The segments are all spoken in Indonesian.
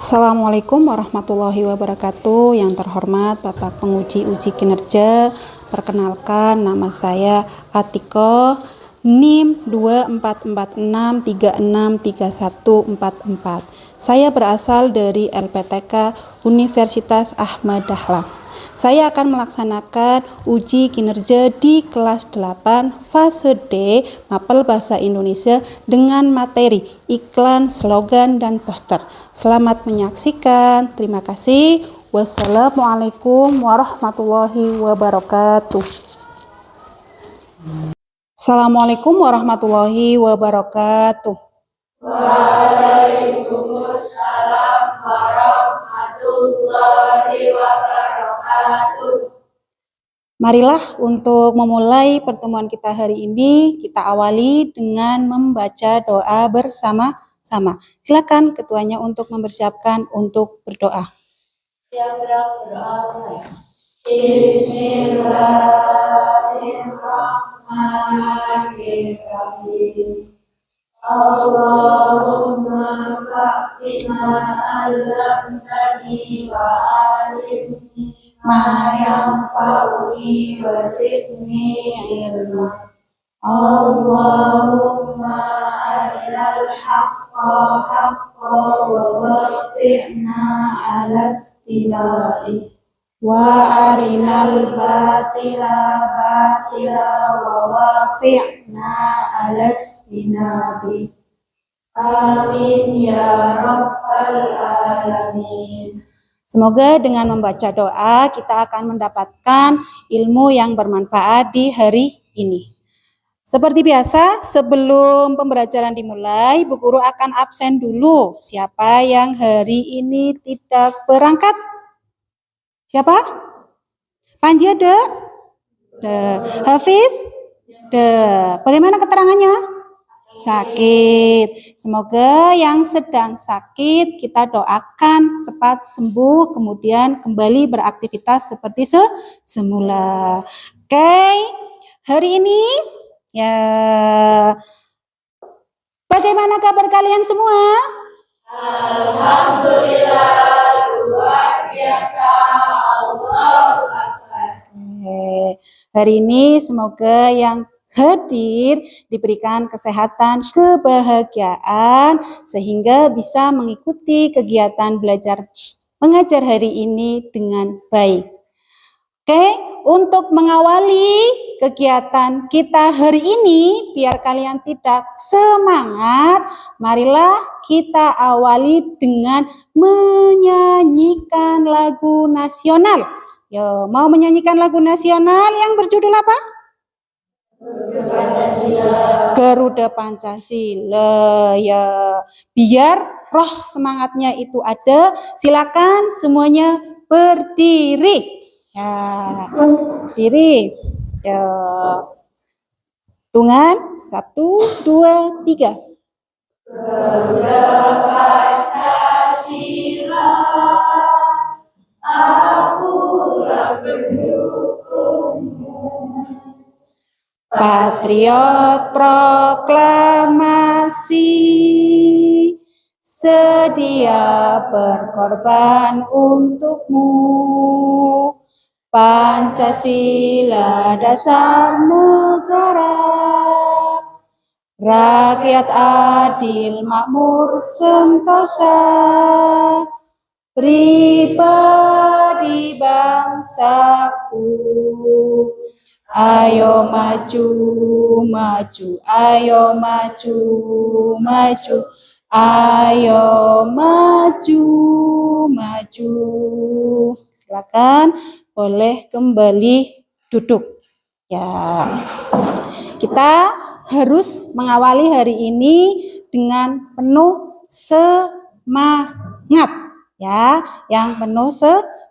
Assalamualaikum warahmatullahi wabarakatuh. Yang terhormat Bapak Penguji Uji Kinerja, perkenalkan nama saya Atiko, NIM 2446363144. Saya berasal dari LPTK Universitas Ahmad Dahlan. Saya akan melaksanakan uji kinerja di kelas 8 fase D Mapel Bahasa Indonesia dengan materi iklan, slogan, dan poster. Selamat menyaksikan. Terima kasih. Wassalamualaikum warahmatullahi wabarakatuh. Assalamualaikum warahmatullahi wabarakatuh. Waalaikumsalam warahmatullahi wabarakatuh. Marilah untuk memulai pertemuan kita hari ini, kita awali dengan membaca doa bersama-sama. Silakan ketuanya untuk mempersiapkan untuk berdoa. Yang berdoa mulai. Bismillahirrahmanirrahim. Allahumma fa'ina allamtani wa alimni ma yanfa'uni wa zidni ilma. Allahumma arinal haqqa haqqa wa wafi'na ala ittiba'ih wa arinal batila batila wa wafi'na ala ijtinabi. Amin ya rabbal alamin. Semoga dengan membaca doa kita akan mendapatkan ilmu yang bermanfaat di hari ini. Seperti biasa, sebelum pembelajaran dimulai, Bu Guru akan absen dulu. Siapa yang hari ini tidak berangkat? Siapa? Panji ada? Hafiz? Bagaimana keterangannya? Sakit. Semoga yang sedang sakit kita doakan cepat sembuh, kemudian kembali beraktivitas seperti semula. Oke, hari ini ya, bagaimana kabar kalian semua? Alhamdulillah, luar biasa. Allahu Akbar. Hari ini semoga yang hadir diberikan kesehatan, kebahagiaan, sehingga bisa mengikuti kegiatan belajar mengajar hari ini dengan baik. Oke, untuk mengawali kegiatan kita hari ini, biar kalian tidak semangat, marilah kita awali dengan menyanyikan lagu nasional. Yo, mau menyanyikan lagu nasional yang berjudul apa? Garuda Pancasila. Ya, biar roh semangatnya itu ada, silakan semuanya berdiri. Ya, berdiri. Ya. Hitungan 1, 2, 3. Garuda Pancasila, akulah pendukungmu. Patriot proklamasi, sedia berkorban untukmu. Pancasila dasar negara, rakyat adil makmur sentosa, pribadi bangsaku. Ayo maju, maju, ayo maju, maju, ayo maju, maju. Silakan, boleh kembali duduk. Ya, kita harus mengawali hari ini dengan penuh semangat, ya, yang penuh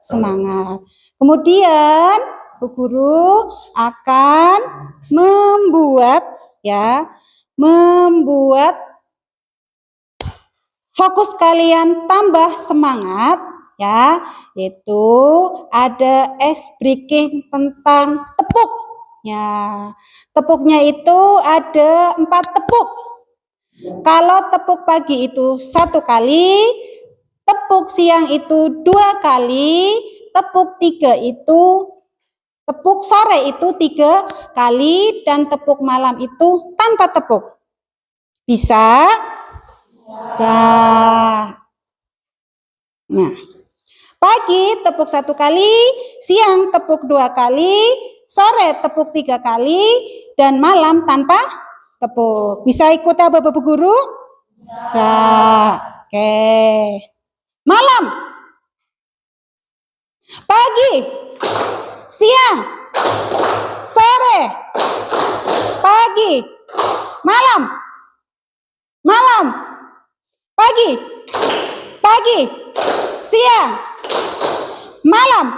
semangat. Kemudian Bu Guru akan membuat fokus kalian tambah semangat, ya, yaitu ada ice breaking tentang tepuk. Ya, tepuknya itu ada 4 tepuk. Kalau tepuk pagi itu 1 kali, tepuk tepuk siang itu 2 kali, tepuk sore itu 3 kali, dan tepuk malam itu tanpa tepuk. Bisa? Bisa. Nah, pagi tepuk 1 kali, siang tepuk 2 kali, sore tepuk 3 kali, dan malam tanpa tepuk. Bisa ikut ya Bapak Guru? Bisa. Oke. Malam. Pagi. Siang. Sore. Pagi. Malam. Malam. Pagi. Pagi. Siang. Malam.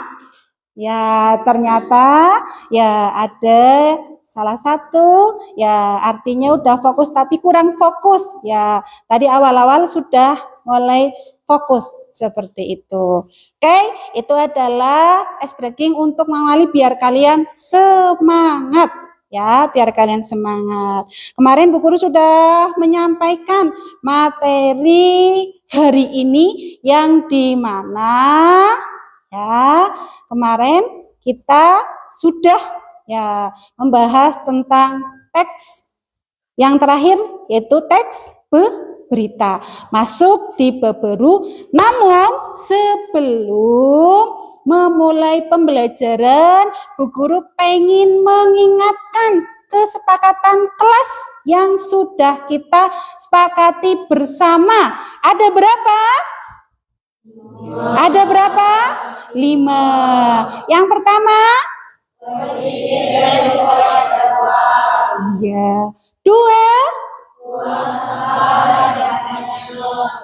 Ya, ternyata ya ada salah satu ya artinya udah fokus tapi kurang fokus. Ya, tadi awal-awal sudah mulai fokus seperti itu. Oke, itu adalah ice breaking untuk mengawali biar kalian semangat. Ya, biar kalian semangat. Kemarin Bu Guru sudah menyampaikan materi hari ini yang dimana ya kemarin kita sudah ya membahas tentang teks yang terakhir yaitu teks berita masuk di bab baru. Namun sebelum memulai pembelajaran, Bu Guru pengen mengingatkan kesepakatan kelas yang sudah kita sepakati bersama. Ada berapa? Ada berapa? 5. Yang pertama? Ya. 2?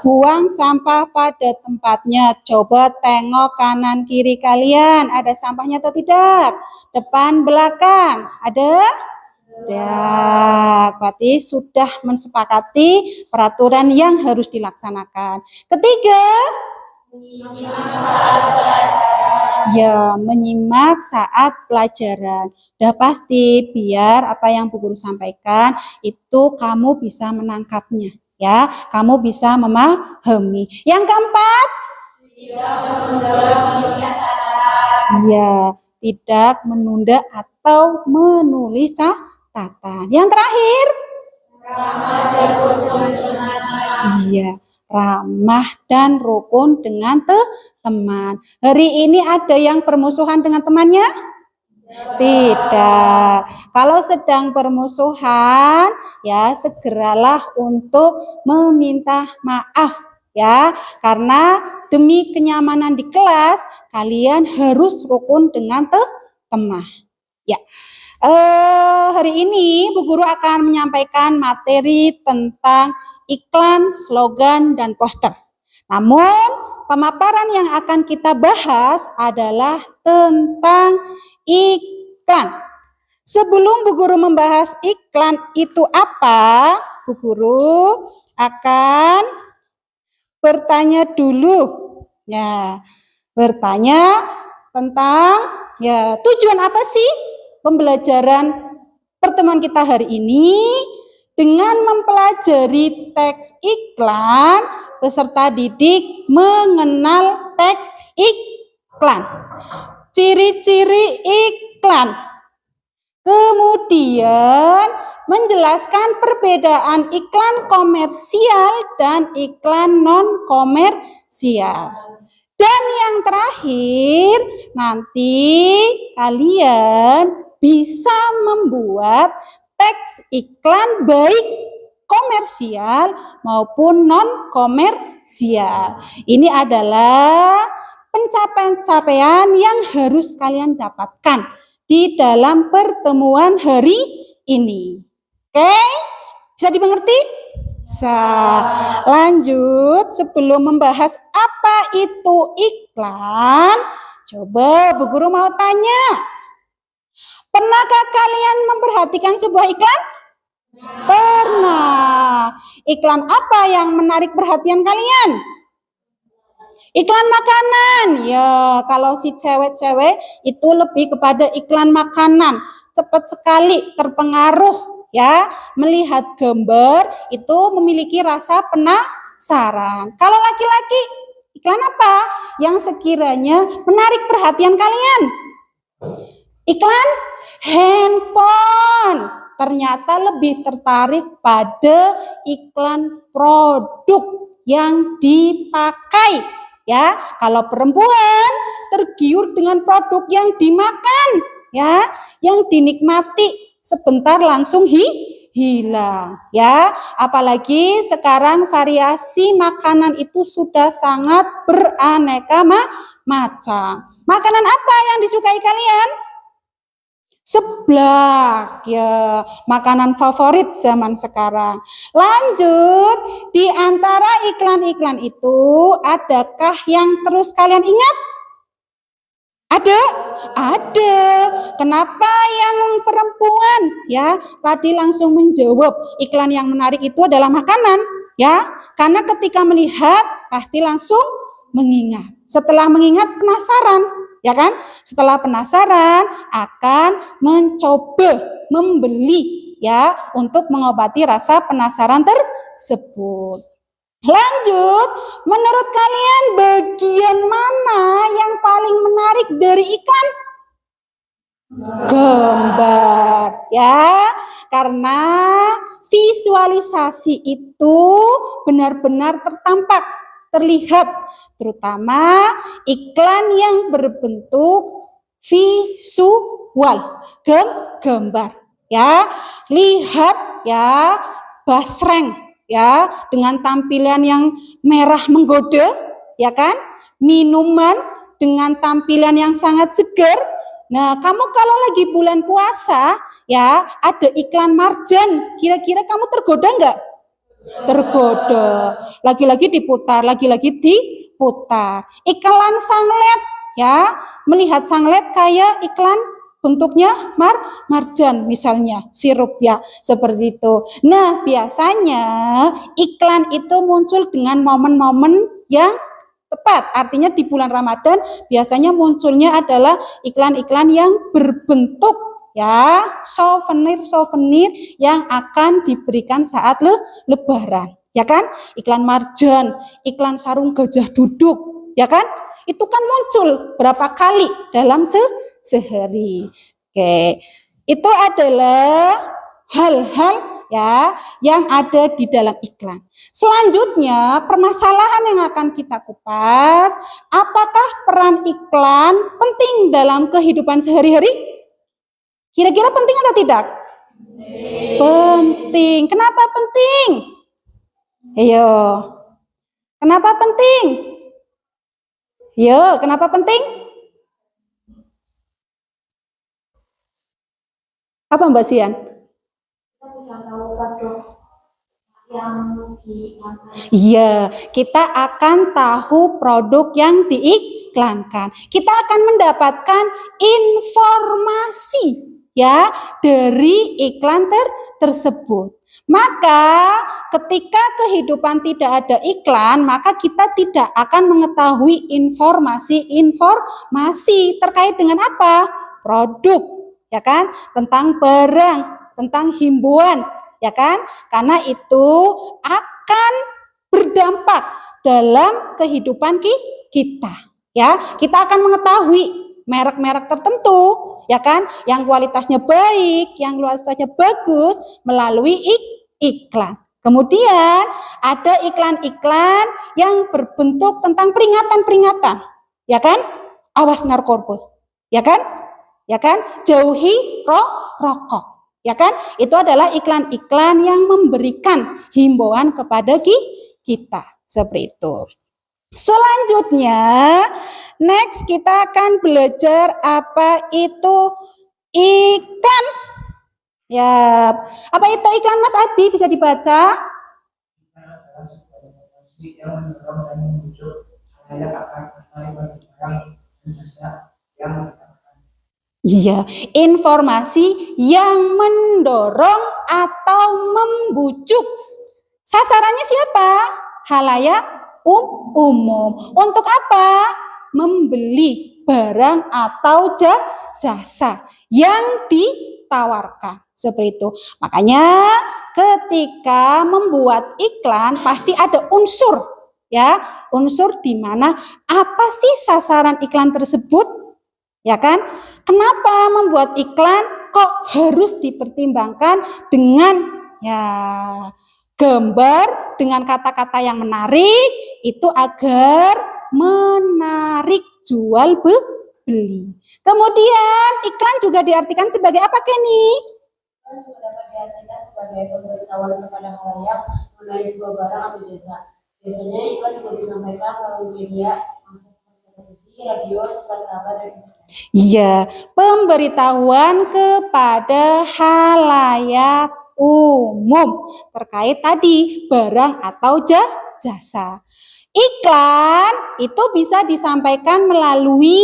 Buang sampah pada tempatnya. Coba tengok kanan kiri kalian. Ada sampahnya atau tidak? Depan belakang. Ada? Tidak. Berarti sudah mensepakati peraturan yang harus dilaksanakan. Ketiga? Ya, menyimak saat pelajaran. Udah pasti biar apa yang Bu Guru sampaikan itu kamu bisa menangkapnya. Ya, kamu bisa memahami. Yang keempat? Ya, tidak menunda atau menulis catatan. Yang terakhir? Iya, ramah dan rukun dengan teman. Hari ini ada yang permusuhan dengan temannya? Tidak. Kalau sedang permusuhan, ya segeralah untuk meminta maaf ya, karena demi kenyamanan di kelas kalian harus rukun dengan teman. Ya. Hari ini Bu Guru akan menyampaikan materi tentang iklan, slogan, dan poster. Namun pemaparan yang akan kita bahas adalah tentang iklan. Sebelum Bu Guru membahas iklan itu apa, Bu Guru akan bertanya dulu. Ya, bertanya tentang ya tujuan apa sih pembelajaran pertemuan kita hari ini dengan mempelajari teks iklan. Peserta didik mengenal teks iklan, ciri-ciri iklan, kemudian menjelaskan perbedaan iklan komersial dan iklan non-komersial. Dan yang terakhir, nanti kalian bisa membuat teks iklan baik komersial maupun non-komersial. Ini adalah pencapaian-pencapaian yang harus kalian dapatkan di dalam pertemuan hari ini. Oke? Bisa dimengerti? Bisa. Lanjut, sebelum membahas apa itu iklan, coba Bu Guru mau tanya. Pernahkah kalian memperhatikan sebuah iklan? Pernah. Iklan apa yang menarik perhatian kalian? Iklan makanan. Ya, kalau si cewek-cewek itu lebih kepada iklan makanan. Cepat sekali terpengaruh ya, melihat gambar itu memiliki rasa penasaran. Kalau laki-laki Iklan apa yang sekiranya menarik perhatian kalian? Iklan handphone. Ternyata lebih tertarik pada iklan produk yang dipakai. Ya, kalau perempuan tergiur dengan produk yang dimakan, ya, yang dinikmati sebentar langsung hilang, ya. Apalagi sekarang variasi makanan itu sudah sangat beraneka macam. Makanan apa yang disukai kalian? Seblak, ya, makanan favorit zaman sekarang. Lanjut, di antara iklan-iklan itu, adakah yang terus kalian ingat? Ada? Ada. Kenapa yang perempuan? Ya, tadi langsung menjawab iklan yang menarik itu adalah makanan. Ya, karena ketika melihat pasti langsung mengingat. Setelah mengingat penasaran. Ya kan? Setelah penasaran akan mencoba membeli ya untuk mengobati rasa penasaran tersebut. Lanjut, menurut kalian bagian mana yang paling menarik dari iklan? Gambar ya, karena visualisasi itu benar-benar terlihat, terutama iklan yang berbentuk visual, gambar ya. Lihat ya, basreng ya, dengan tampilan yang merah menggoda, ya kan? Minuman dengan tampilan yang sangat segar. Nah, kamu kalau lagi bulan puasa, ya, ada iklan marjan, kira-kira kamu tergoda enggak? Tergoda. Lagi-lagi diputar, lagi-lagi diputar. Iklan sanglet, ya, melihat sanglet kayak iklan bentuknya marjan misalnya, sirup ya, seperti itu. Nah, biasanya iklan itu muncul dengan momen-momen yang tepat. Artinya di bulan Ramadan biasanya munculnya adalah iklan-iklan yang berbentuk ya souvenir yang akan diberikan saat lebaran, ya kan? Iklan marjan, iklan sarung gajah duduk, ya kan? Itu kan muncul berapa kali dalam sehari. Oke, itu adalah hal-hal ya yang ada di dalam iklan. Selanjutnya, permasalahan yang akan kita kupas, apakah peran iklan penting dalam kehidupan sehari-hari? Kira-kira penting atau tidak? Penting. Kenapa penting? Ayo. Kenapa penting? Yo, kenapa penting? Apa Mbak Sian? Kita bisa tahu produk yang diiklankan. Iya, kita akan tahu produk yang diiklankan. Kita akan mendapatkan informasi ya dari iklan tersebut. Maka ketika kehidupan tidak ada iklan, maka kita tidak akan mengetahui informasi terkait dengan apa? Produk, ya kan? Tentang barang, tentang himbauan, ya kan? Karena itu akan berdampak dalam kehidupan kita, ya. Kita akan mengetahui merek-merek tertentu, ya kan, yang kualitasnya baik, yang kualitasnya bagus melalui iklan. Kemudian ada iklan-iklan yang berbentuk tentang peringatan-peringatan, ya kan? Awas narkoba, ya kan? Ya kan? Jauhi rokok, ya kan? Itu adalah iklan-iklan yang memberikan himbauan kepada kita, seperti itu. Selanjutnya, next kita akan belajar apa itu iklan. Ya, apa itu iklan Mas Abi? Bisa dibaca? Yang mendorong dan membujuk halayak akan mencari barang dan jasa yang dikatakan. Iya, informasi yang mendorong atau membujuk. Sasarannya siapa? Halayak umum. Untuk apa? Membeli barang atau jasa yang ditawarkan. Seperti itu. Makanya ketika membuat iklan pasti ada unsur ya, unsur di mana apa sih sasaran iklan tersebut? Ya kan? Kenapa membuat iklan kok harus dipertimbangkan dengan ya gambar dengan kata-kata yang menarik itu agar menarik jual beli. Kemudian iklan juga diartikan sebagai apa, Kenny? Iklan juga dapat diartikan sebagai pemberitahuan kepada khalayak mengenai sebuah barang atau jasa. Biasanya iklan juga disampaikan melalui media massa seperti televisi, radio, surat kabar, dan internet. Iya, pemberitahuan kepada khalayak umum terkait tadi barang atau jasa. Iklan itu bisa disampaikan melalui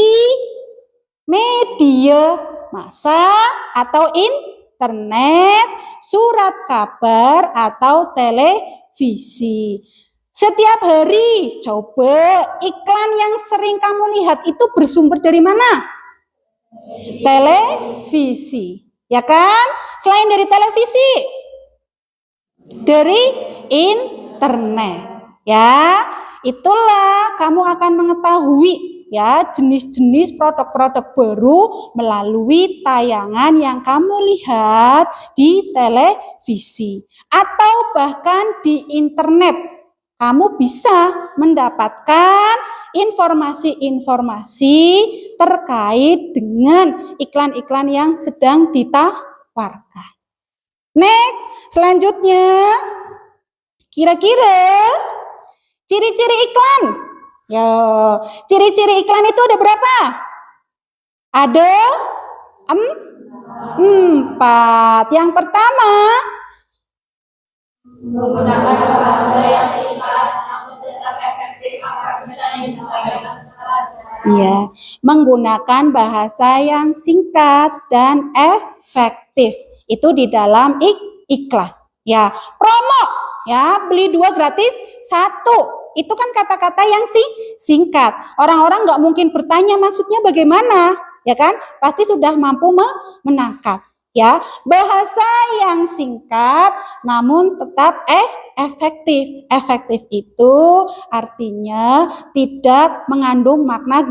media massa atau internet, surat kabar atau televisi. Setiap hari, coba iklan yang sering kamu lihat itu bersumber dari mana? Televisi, ya kan? Selain dari televisi, dari internet, ya. Itulah kamu akan mengetahui ya jenis-jenis produk-produk baru melalui tayangan yang kamu lihat di televisi atau bahkan di internet. Kamu bisa mendapatkan informasi-informasi terkait dengan iklan-iklan yang sedang ditawarkan. Next, selanjutnya, kira-kira ciri-ciri iklan. Ya, ciri-ciri iklan itu ada berapa? Ada 4. Yang pertama, Menggunakan bahasa yang singkat namun tetap efektif agar bisa disampaikan ke masyarakat. ya, menggunakan bahasa yang singkat dan efektif. Itu di dalam iklan. Ya, promo, ya, beli 2 gratis 1. Itu kan kata-kata yang singkat. Orang-orang nggak mungkin bertanya maksudnya bagaimana, ya kan? Pasti sudah mampu menangkap. Ya, bahasa yang singkat namun tetap efektif. Efektif itu artinya tidak mengandung makna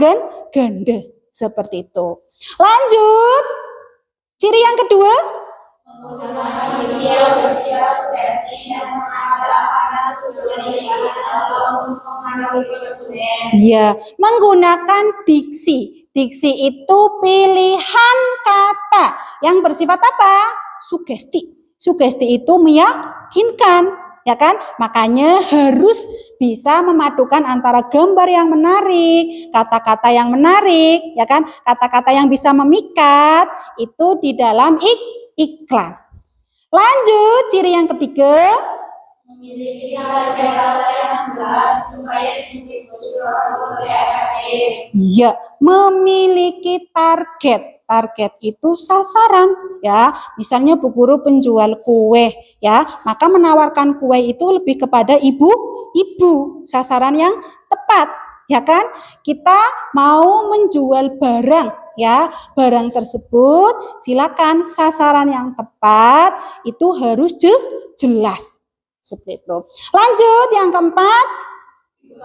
ganda. Seperti itu. Lanjut. Ciri yang kedua. Menggunakan diksi yang bersifat sugestif dan mengajak pada tujuan yang dalam mempengaruhi konsumen. Ya, menggunakan diksi. Diksi itu pilihan kata yang bersifat apa? Sugesti. Sugesti itu meyakinkan, ya kan? Makanya harus bisa memadukan antara gambar yang menarik, kata-kata yang menarik, ya kan? Kata-kata yang bisa memikat itu di dalam iklan. Lanjut, ciri yang ketiga. Memiliki target pasar yang jelas supaya distribusi produk lebih efektif. Ya, memiliki target. Target itu sasaran, ya. Misalnya Bu Guru penjual kue, ya, maka menawarkan kue itu lebih kepada ibu-ibu, sasaran yang tepat, ya kan? Kita mau menjual barang, ya, barang tersebut silakan sasaran yang tepat itu harus jelas. Seperti itu. Lanjut yang keempat.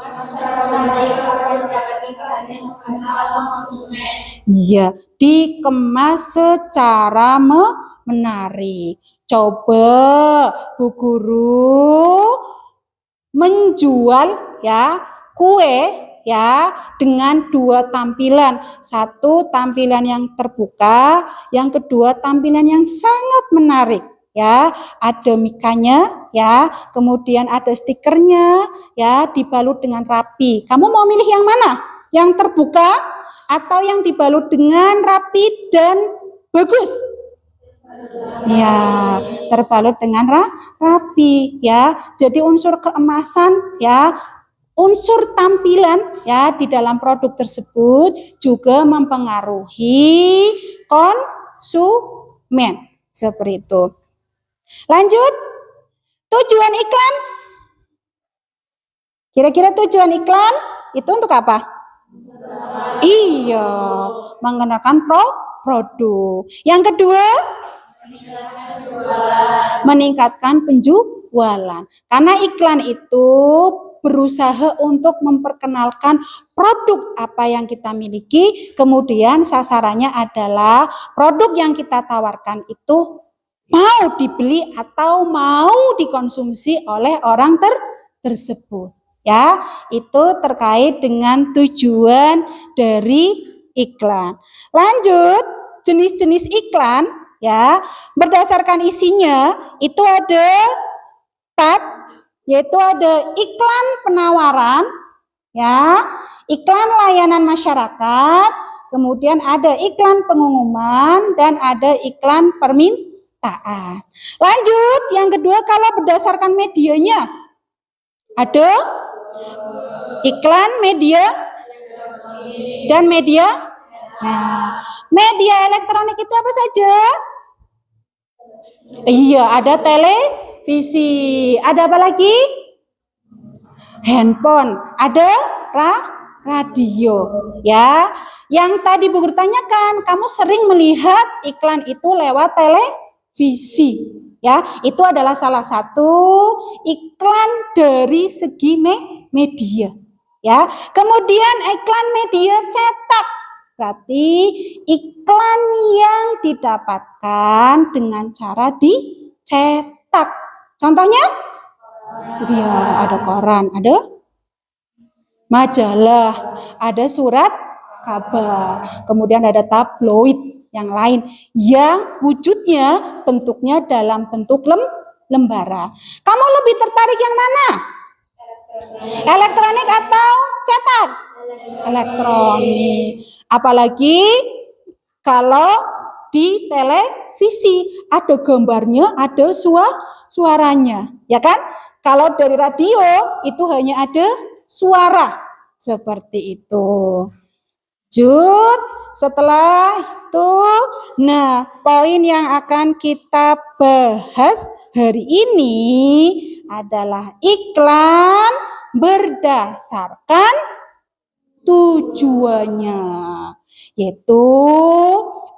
Secara menarik agar mendapatkan perhatian pembaca atau konsumen. Iya, dikemas secara menarik. Coba Bu Guru menjual ya kue ya dengan 2 tampilan. Satu tampilan yang terbuka, yang kedua tampilan yang sangat menarik. Ya, ada mikanya, ya, kemudian ada stikernya, ya, dibalut dengan rapi. Kamu mau milih yang mana? Yang terbuka atau yang dibalut dengan rapi dan bagus? Ya, terbalut dengan rapi, ya. Jadi unsur keemasan, ya, unsur tampilan, ya, di dalam produk tersebut juga mempengaruhi konsumen. Seperti itu. Lanjut, tujuan iklan. Kira-kira tujuan iklan itu untuk apa? Iya, mengenalkan produk. Yang kedua, meningkatkan penjualan. Karena iklan itu berusaha untuk memperkenalkan produk apa yang kita miliki, kemudian sasarannya adalah produk yang kita tawarkan itu mau dibeli atau mau dikonsumsi oleh orang tersebut. Ya, itu terkait dengan tujuan dari iklan. Lanjut, jenis-jenis iklan ya, berdasarkan isinya itu ada 4, yaitu ada iklan penawaran ya, iklan layanan masyarakat, kemudian ada iklan pengumuman dan ada iklan permintaan. Lanjut, yang kedua kalau berdasarkan medianya ada iklan media dan media. Nah, media elektronik itu apa saja? Iya, ada televisi. Ada apa lagi? Handphone. Ada radio. Ya, yang tadi Bu Guru tanyakan, kamu sering melihat iklan itu lewat televisi. Ya, itu adalah salah satu iklan dari segi media. Ya, kemudian iklan media cetak, berarti iklan yang didapatkan dengan cara dicetak. Contohnya, ya ada koran, ada majalah, ada surat kabar, kemudian ada tabloid yang lain yang wujudnya bentuknya dalam bentuk lembaran. Kamu lebih tertarik yang mana? Elektronik atau cetak? Elektronik. Apalagi kalau di televisi ada gambarnya, ada suaranya, ya kan? Kalau dari radio itu hanya ada suara seperti itu. Lanjut, setelah itu, nah poin yang akan kita bahas hari ini adalah iklan berdasarkan tujuannya, yaitu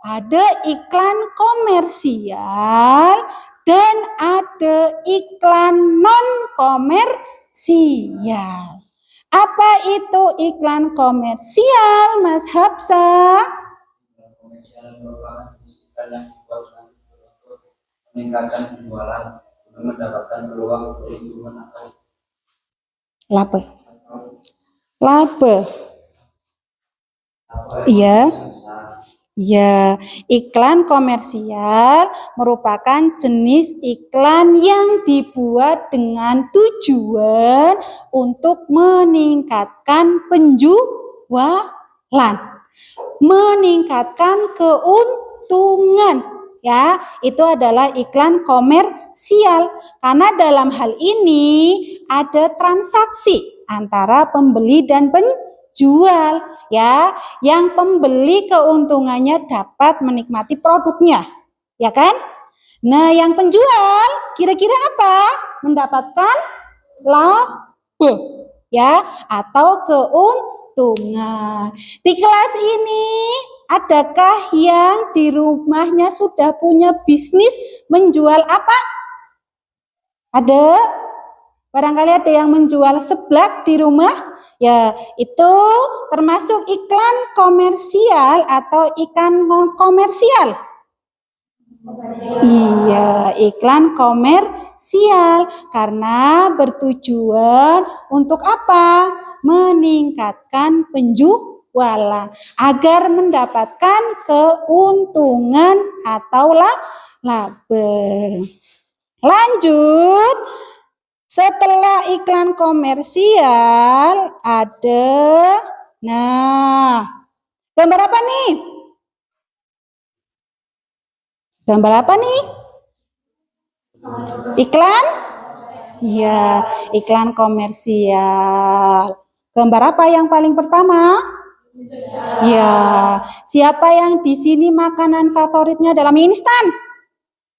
ada iklan komersial dan ada iklan non komersial. Apa itu iklan komersial, Mas Hapsa? Komersial merupakan jenis iklan yang dibuat untuk meningkatkan penjualan untuk mendapatkan peluang keuntungan atau laba. Iya. Ya, iklan komersial merupakan jenis iklan yang dibuat dengan tujuan untuk meningkatkan penjualan, meningkatkan keuntungan. Ya, itu adalah iklan komersial. Karena dalam hal ini ada transaksi antara pembeli dan penjual. Ya, yang pembeli keuntungannya dapat menikmati produknya, ya kan? Nah, yang penjual kira-kira apa? Mendapatkan laba, ya, atau keuntungan. Di kelas ini, adakah yang di rumahnya sudah punya bisnis menjual apa? Ada? Barangkali ada yang menjual seblak di rumah? Ya, itu termasuk iklan komersial atau iklan non komersial? Iya, iklan komersial karena bertujuan untuk apa? Meningkatkan penjualan agar mendapatkan keuntungan atau laba. Lanjut. Setelah iklan komersial ada, nah, gambar apa nih? Gambar apa nih? Iklan? Ya, iklan komersial. Gambar apa yang paling pertama? Ya, siapa yang di sini makanan favoritnya dalam mie instan?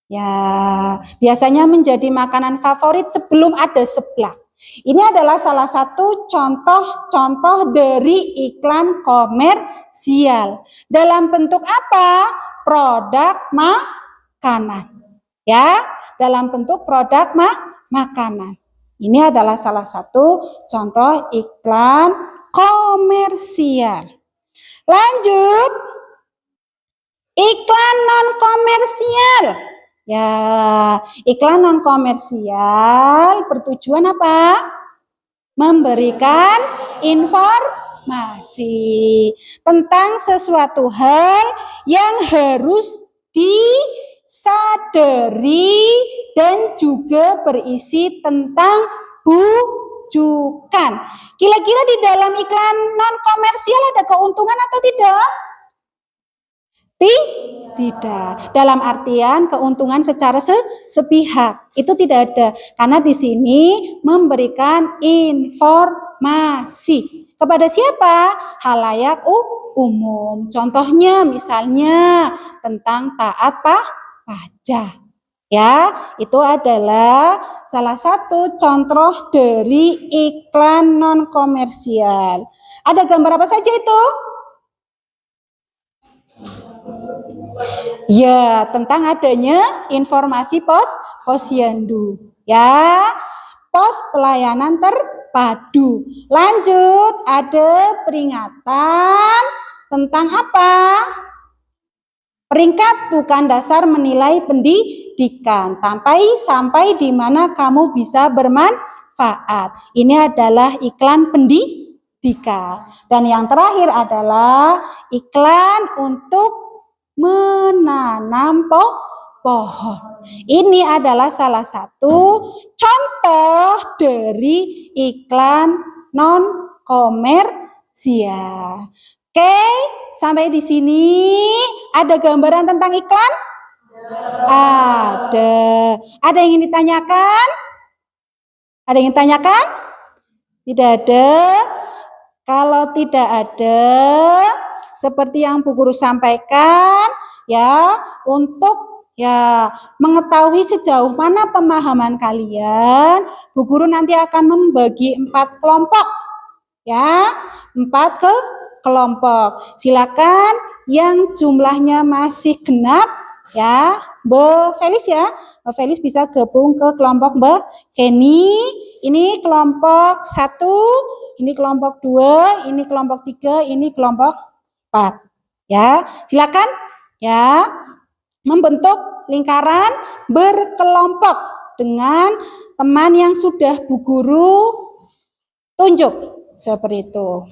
Ya, biasanya menjadi makanan favorit sebelum ada seblak. Ini adalah salah satu contoh-contoh dari iklan komersial. Dalam bentuk apa? Produk makanan. Ya, dalam bentuk produk makanan. Ini adalah salah satu contoh iklan komersial. Lanjut, iklan non komersial. Ya, iklan non komersial bertujuan apa? Memberikan informasi tentang sesuatu hal yang harus disadari dan juga berisi tentang bujukan. Kira-kira di dalam iklan non komersial ada keuntungan atau tidak? Tidak. Dalam artian keuntungan secara sepihak itu tidak ada, karena di sini memberikan informasi kepada siapa? Halayak umum. Contohnya misalnya tentang taat pajak. Ya, itu adalah salah satu contoh dari iklan non komersial. Ada gambar apa saja itu? Ya, tentang adanya informasi posyandu. Ya, pos pelayanan terpadu. Lanjut, ada peringatan tentang apa? Peringkat bukan dasar menilai pendidikan. Sampai di mana kamu bisa bermanfaat. Ini adalah iklan pendidikan. Dan yang terakhir adalah iklan untuk menanam pohon. Ini adalah salah satu contoh dari iklan non komersial. Oke, sampai di sini ada gambaran tentang iklan? Ada. Ada yang ingin ditanyakan? Ada yang ingin ditanyakan? Tidak ada. Kalau tidak ada, seperti yang Bu Guru sampaikan, ya, untuk ya mengetahui sejauh mana pemahaman kalian, Bu Guru nanti akan membagi 4 kelompok, ya, 4 kelompok. Silakan yang jumlahnya masih genap, ya, Mbak Felis ya, Mbak Felis bisa gabung ke kelompok Mbak Kenny. Ini kelompok 1, ini kelompok 2, ini kelompok 3, ini kelompok 4. Ya, silakan ya membentuk lingkaran berkelompok dengan teman yang sudah Bu Guru tunjuk seperti itu.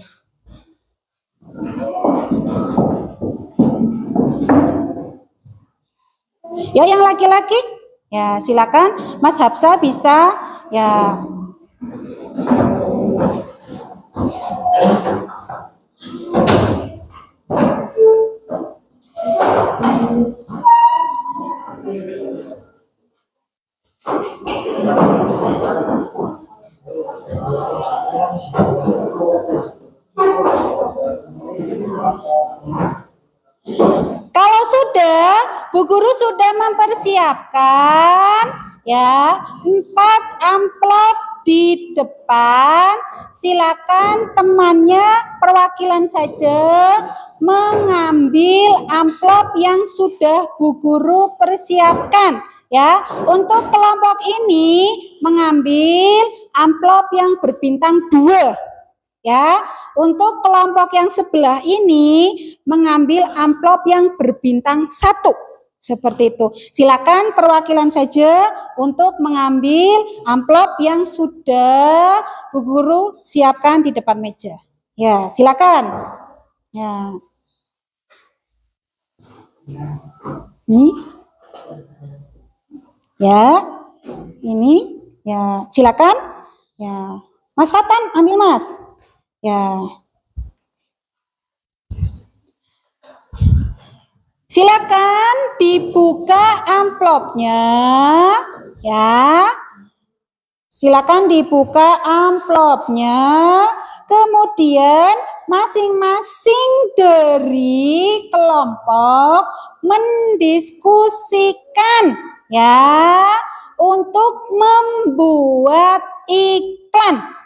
Ya, yang laki-laki ya silakan Mas Hafsa bisa ya. Kalau sudah, Bu Guru sudah mempersiapkan ya 4 amplop di depan. Silakan temannya perwakilan saja mengambil amplop yang sudah Bu Guru persiapkan. Ya, untuk kelompok ini mengambil amplop yang berbintang 2. Ya, untuk kelompok yang sebelah ini mengambil amplop yang berbintang 1. Seperti itu. Silakan perwakilan saja untuk mengambil amplop yang sudah Bu Guru siapkan di depan meja. Ya, silakan. Ya. Ini. Ya. Ini. Ya, silakan. Ya. Mas Fatan, ambil Mas. Ya. Silakan dibuka amplopnya. Ya. Silakan dibuka amplopnya. Kemudian masing-masing dari kelompok mendiskusikan ya untuk membuat iklan.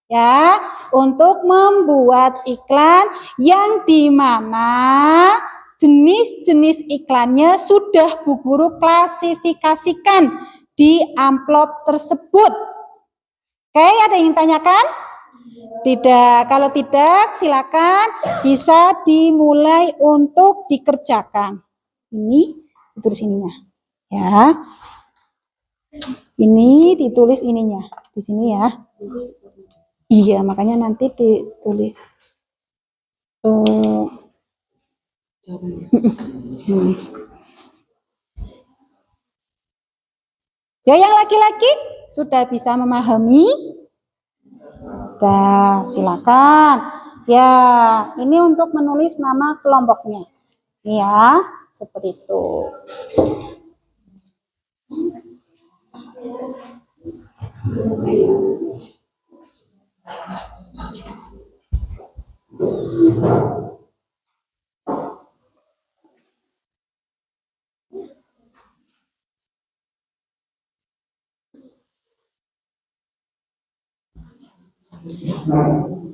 Ya, untuk membuat iklan yang dimana jenis-jenis iklannya sudah Bu Guru klasifikasikan di amplop tersebut. Oke, ada yang tanyakan? Tidak. Kalau tidak, silakan bisa dimulai untuk dikerjakan. Ini ditulis ininya. Ya. Ini ditulis ininya. Di sini ya. Iya, makanya nanti ditulis. Ya, yang laki-laki sudah bisa memahami. Dah, silakan. Ya, ini untuk menulis nama kelompoknya. Ya, seperti itu.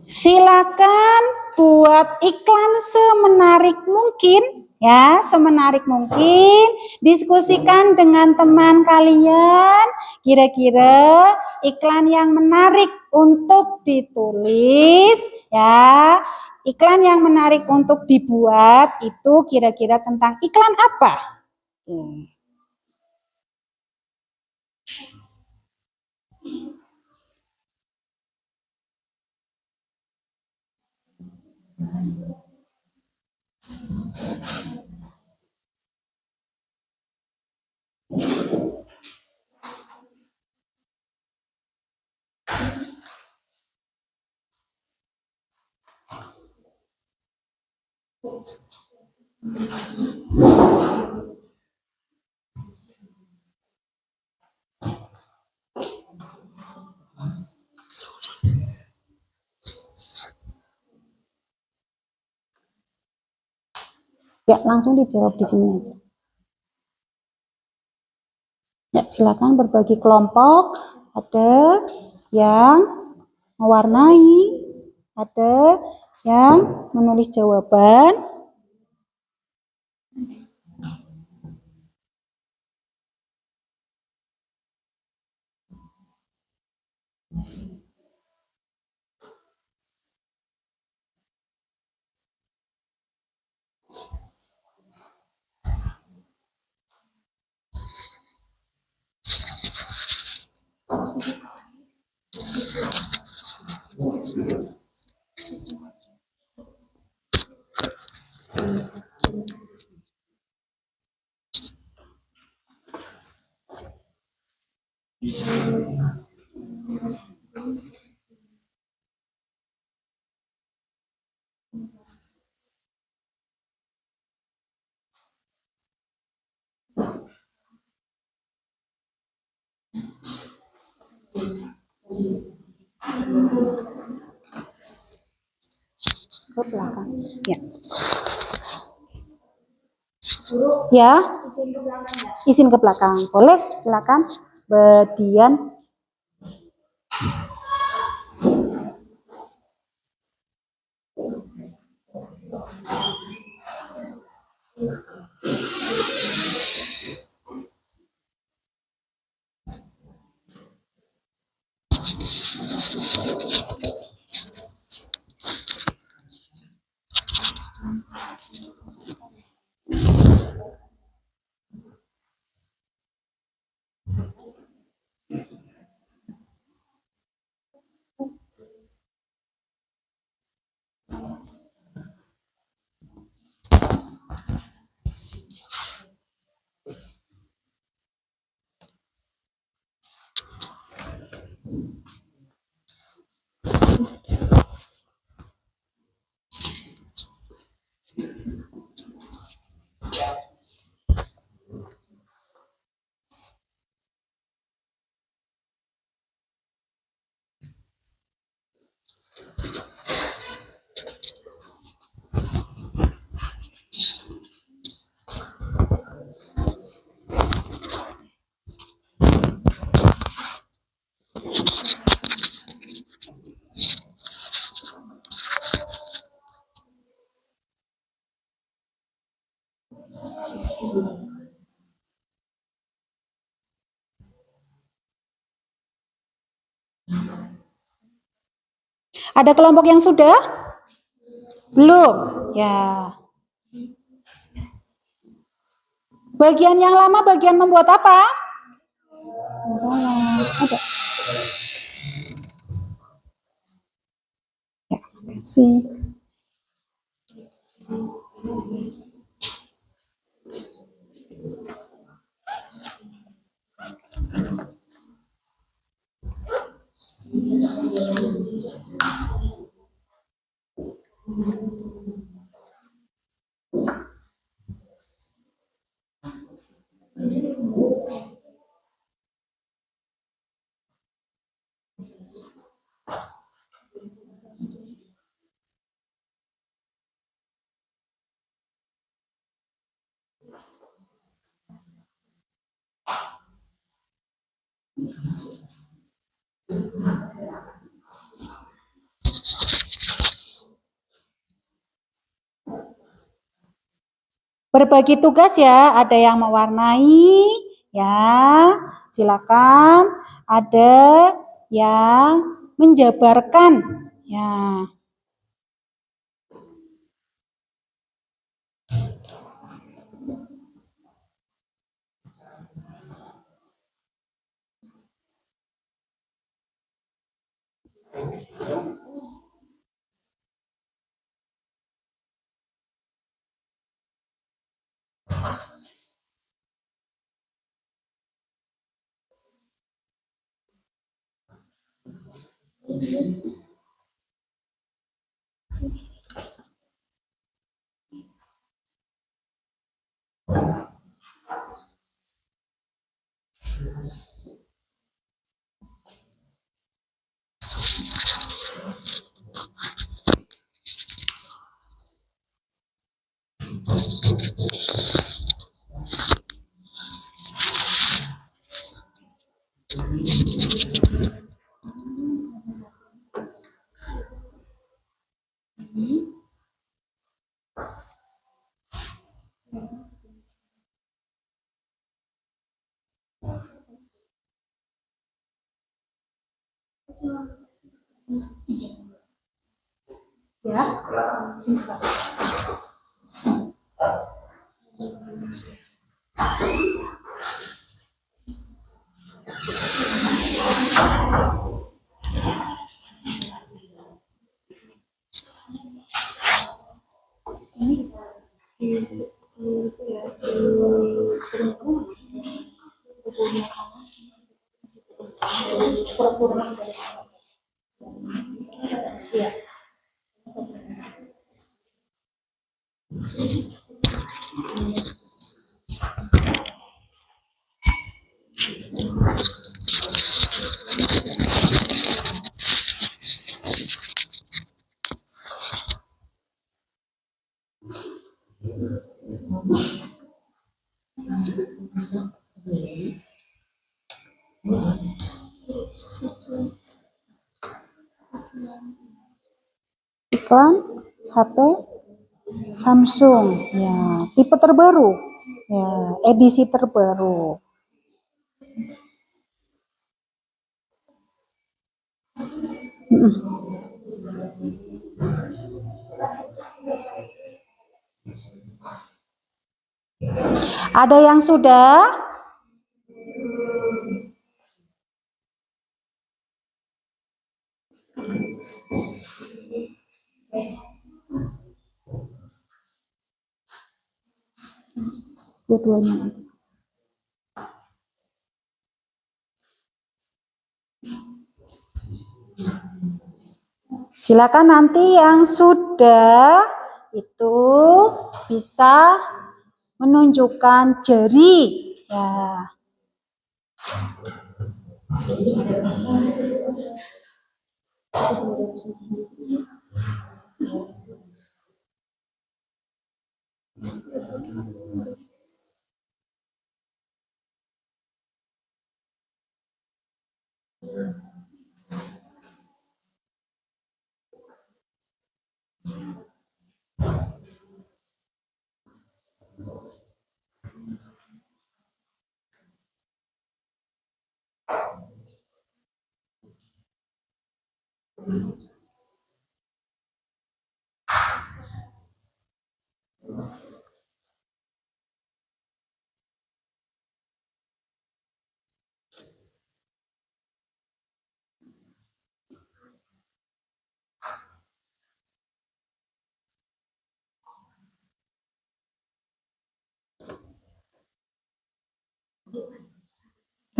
Silakan buat iklan semenarik mungkin, ya, semenarik mungkin. Diskusikan dengan teman kalian, kira-kira iklan yang menarik untuk ditulis, ya. Iklan yang menarik untuk dibuat itu kira-kira tentang iklan apa? Ya, langsung dijawab di sini aja. Ya, silakan berbagi kelompok. Ada yang mewarnai, ada yang menulis jawaban. Ke belakang. Ya. Ya. Izin ke belakang. Boleh, silakan. Bedian. Ada kelompok yang sudah? Belum. Ya. Bagian yang lama bagian membuat apa? Ada. Ya, kasih. Berbagi tugas ya, ada yang mewarnai, ya, silakan. Ada yang menjabarkan, ya. Ya. Iklan HP Samsung, ya, tipe terbaru, ya, edisi terbaru. Ada yang sudah? Dua-duanya nanti. Silakan nanti yang sudah itu bisa menunjukkan jari, ya.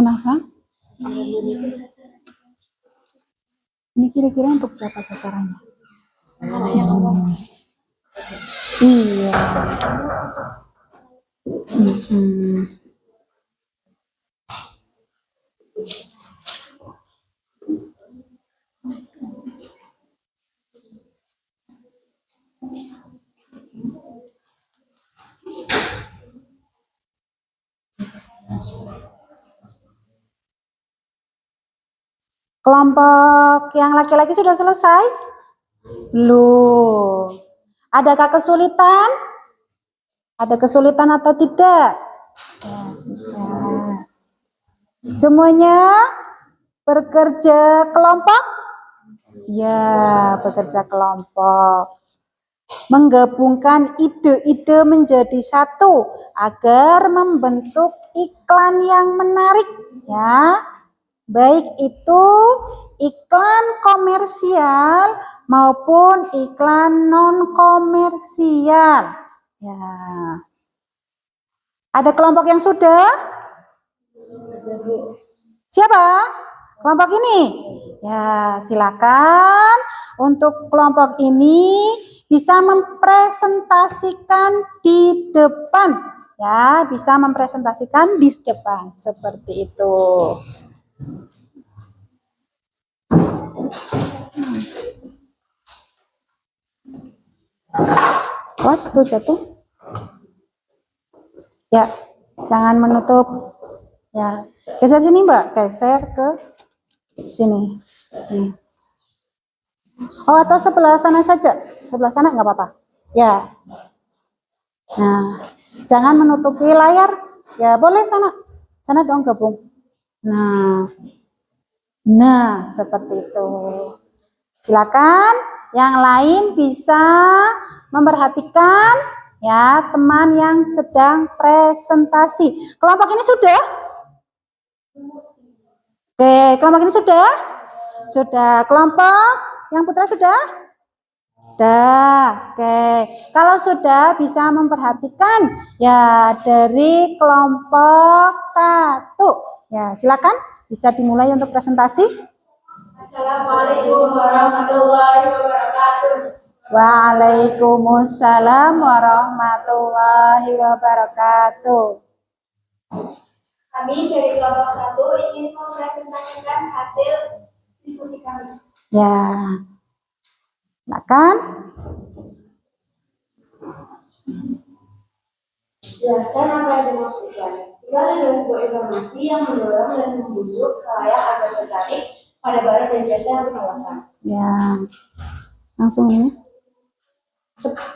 Kenapa? Ini kira-kira untuk siapa sasarannya? Iya. Mm-mm. Kelompok yang laki-laki sudah selesai? Belum. Adakah kesulitan? Ada kesulitan atau tidak? Ya. Semuanya bekerja kelompok? Ya, bekerja kelompok. Menggabungkan ide-ide menjadi satu agar membentuk iklan yang menarik, ya. Baik itu iklan komersial maupun iklan non komersial. Ya. Ada kelompok yang sudah? Siapa? Kelompok ini? Ya, silakan untuk kelompok ini bisa mempresentasikan di depan. Ya, bisa mempresentasikan di depan seperti itu. Awas tuh jatuh. Ya, jangan menutup. Ya, geser sini Mbak, geser ke sini. Oh, atau sebelah sana saja. Sebelah sana nggak apa-apa. Ya. Nah, jangan menutupi layar. Ya, boleh sana. Sana dong gabung. Nah, seperti itu. Silakan yang lain bisa memperhatikan ya teman yang sedang presentasi. Kelompok ini sudah? Oke, kelompok ini sudah? Sudah. Kelompok yang putra sudah? Sudah. Oke. Kalau sudah bisa memperhatikan ya dari kelompok 1. Ya, silakan bisa dimulai untuk presentasi. Assalamualaikum warahmatullahi wabarakatuh. Waalaikumsalam warahmatullahi wabarakatuh. Kami dari kelompok 1 ingin mempresentasikan hasil diskusi kami. Ya. Silakan. Jelaskan apa yang dimaksudkan. Iklan adalah sebuah informasi yang mendorong dan membujuk khalayak agar tertarik pada barang dan jasa yang ditawarkan. Ya. Langsung ini.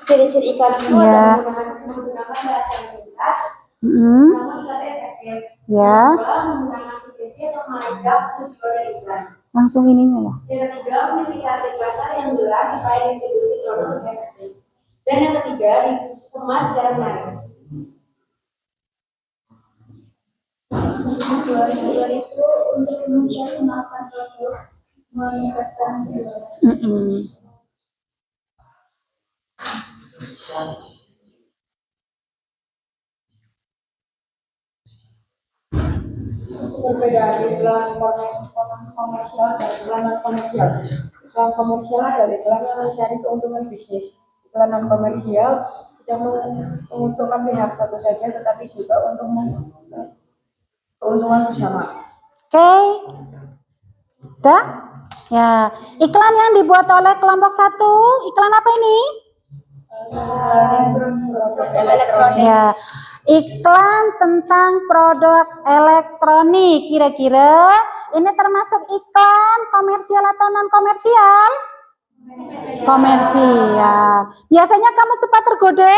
Ciri-ciri iklan itu Ya. adalah menggunakan bahasa yang singkat, Mm-mm. namun tapi efektif. Ya. Kedua, menggunakan CPT untuk mengajak tujuan dari iklan. Langsung ininya ya. Yang ketiga, memiliki target pasar yang jelas supaya distribusi produk lebih efektif. Dan yang ketiga, dikemas secara menarik. Tujuan itu untuk mencari makan produk, meningkatkan Mm-mm. perbedaan iklan komersial dan iklan non komersial. Iklan komersial adalah iklan yang mencari keuntungan bisnis. Iklan non komersial tidak menguntungkan pihak satu saja, tetapi juga untuk keuntungan bersama. Oke. Udah? Ya. Iklan yang dibuat oleh kelompok 1, iklan apa ini? Elektronik. Ya. Iklan tentang produk elektronik. Kira-kira ini termasuk iklan komersial atau non komersial? Komersial. Biasanya kamu cepat tergoda?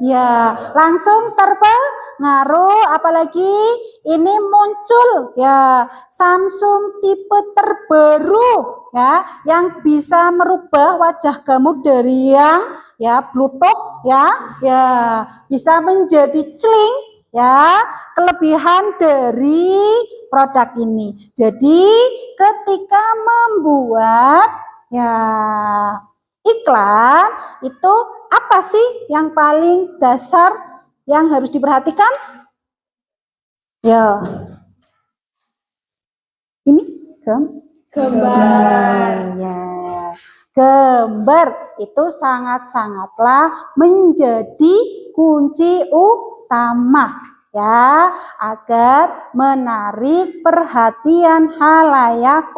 Ya, langsung terpengaruh, apalagi ini muncul ya Samsung tipe terbaru ya yang bisa merubah wajah kamu dari yang ya blutok ya bisa menjadi celing ya, kelebihan dari produk ini. Jadi ketika membuat ya iklan itu apa sih yang paling dasar yang harus diperhatikan? Ya, Ini Gembar. Ya. Gambar itu sangat-sangatlah menjadi kunci utama ya agar menarik perhatian halayak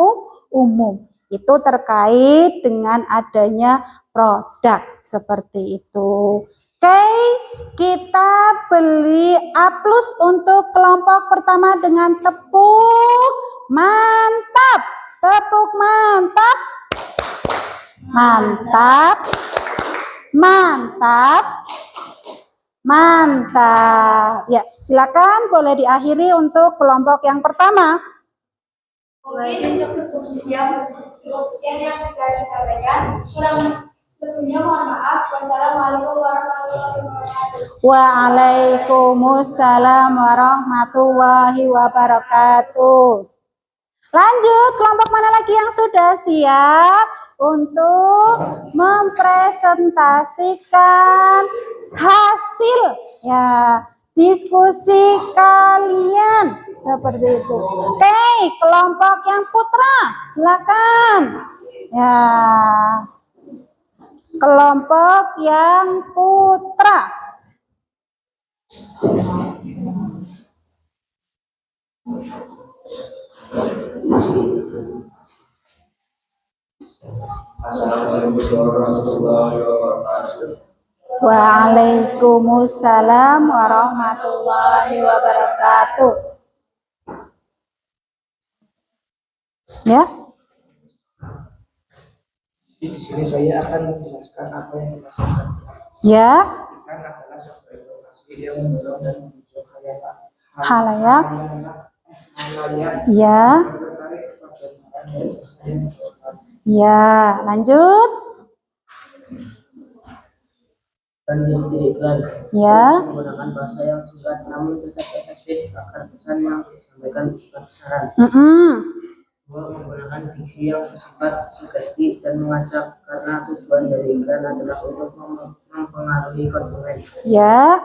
umum. Itu terkait dengan adanya produk seperti itu. Oke, kita beli A+ untuk kelompok pertama dengan tepuk mantap. Tepuk mantap. Mantap. Mantap. Mantap. Ya, silakan boleh diakhiri untuk kelompok yang pertama. Mungkin yang saya sampaikan kurang lebihnya mohon maaf. Wassalamualaikum warahmatullahi wabarakatuh. Waalaikumsalam warahmatullahi wabarakatuh. Lanjut, kelompok mana lagi yang sudah siap untuk mempresentasikan hasil ya diskusi kalian seperti itu. Oke, kelompok yang putra, silakan. Ya. Kelompok yang putra. Assalamualaikum warahmatullahi wabarakatuh. Waalaikumsalam warahmatullahi wabarakatuh. Ya. Di sini saya akan menjelaskan apa yang dimaksudkan. Ya. Iklan adalah sebuah informasi yang mendorong dan memicu Halayak. halayak Ya. tertarik kepada barang yang saya maksudkan. Ya, lanjut. Dan ciri-ciri iklan. Ya. Menggunakan bahasa yang singkat namun tetap efektif agar pesan yang disampaikan tepat sasaran. Dua, menggunakan diksi yang bersifat sugesti dan mengajak karena tujuan dari iklan adalah untuk mempengaruhi konsumen. Ya.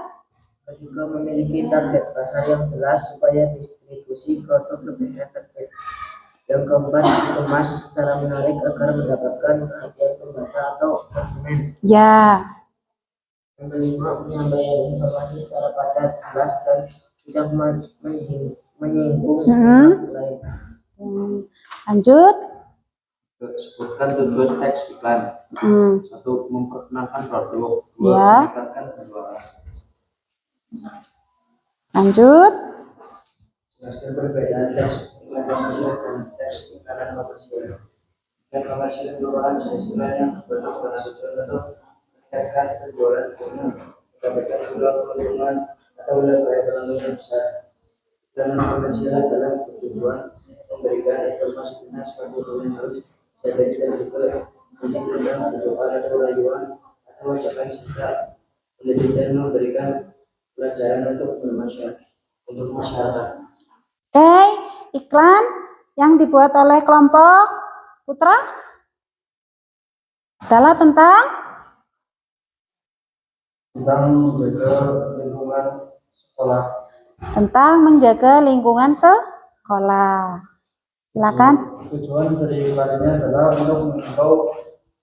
Juga memiliki target pasar yang jelas supaya distribusi produk lebih efektif. Yang keempat, dikemas secara menarik agar mendapatkan perhatian pembaca atau konsumen. Ya. Yang kelima, penyampaian informasi secara padat, jelas dan tidak menyinggung pihak lain. Lanjut. Sebutkan tujuan teks iklan. 1. Memperkenalkan produk. 2. Ya. Meningkatkan penjualan. Lanjut. Jelaskan perbedaan teks iklan komersial dan teks iklan komersial. Dan komersial merupakan jenis iklan yang dibentuk dengan tujuan untuk meningkatkan penjualan umum, mendapatkan jumlah keuntungan atau lebih ekonomi besar. Dan komersial adalah bertujuan memberikan informasi tentang suatu hal yang harus jadi dan juga musik tentang kehidupan atau rayuan atau ajakan serta pendidikan memberikan pelajaran untuk masyarakat. Oke, iklan yang dibuat oleh kelompok putra adalah tentang menjaga lingkungan sekolah. Tentang menjaga lingkungan sekolah. Silakan. Tujuan dari iklannya adalah untuk mengimbau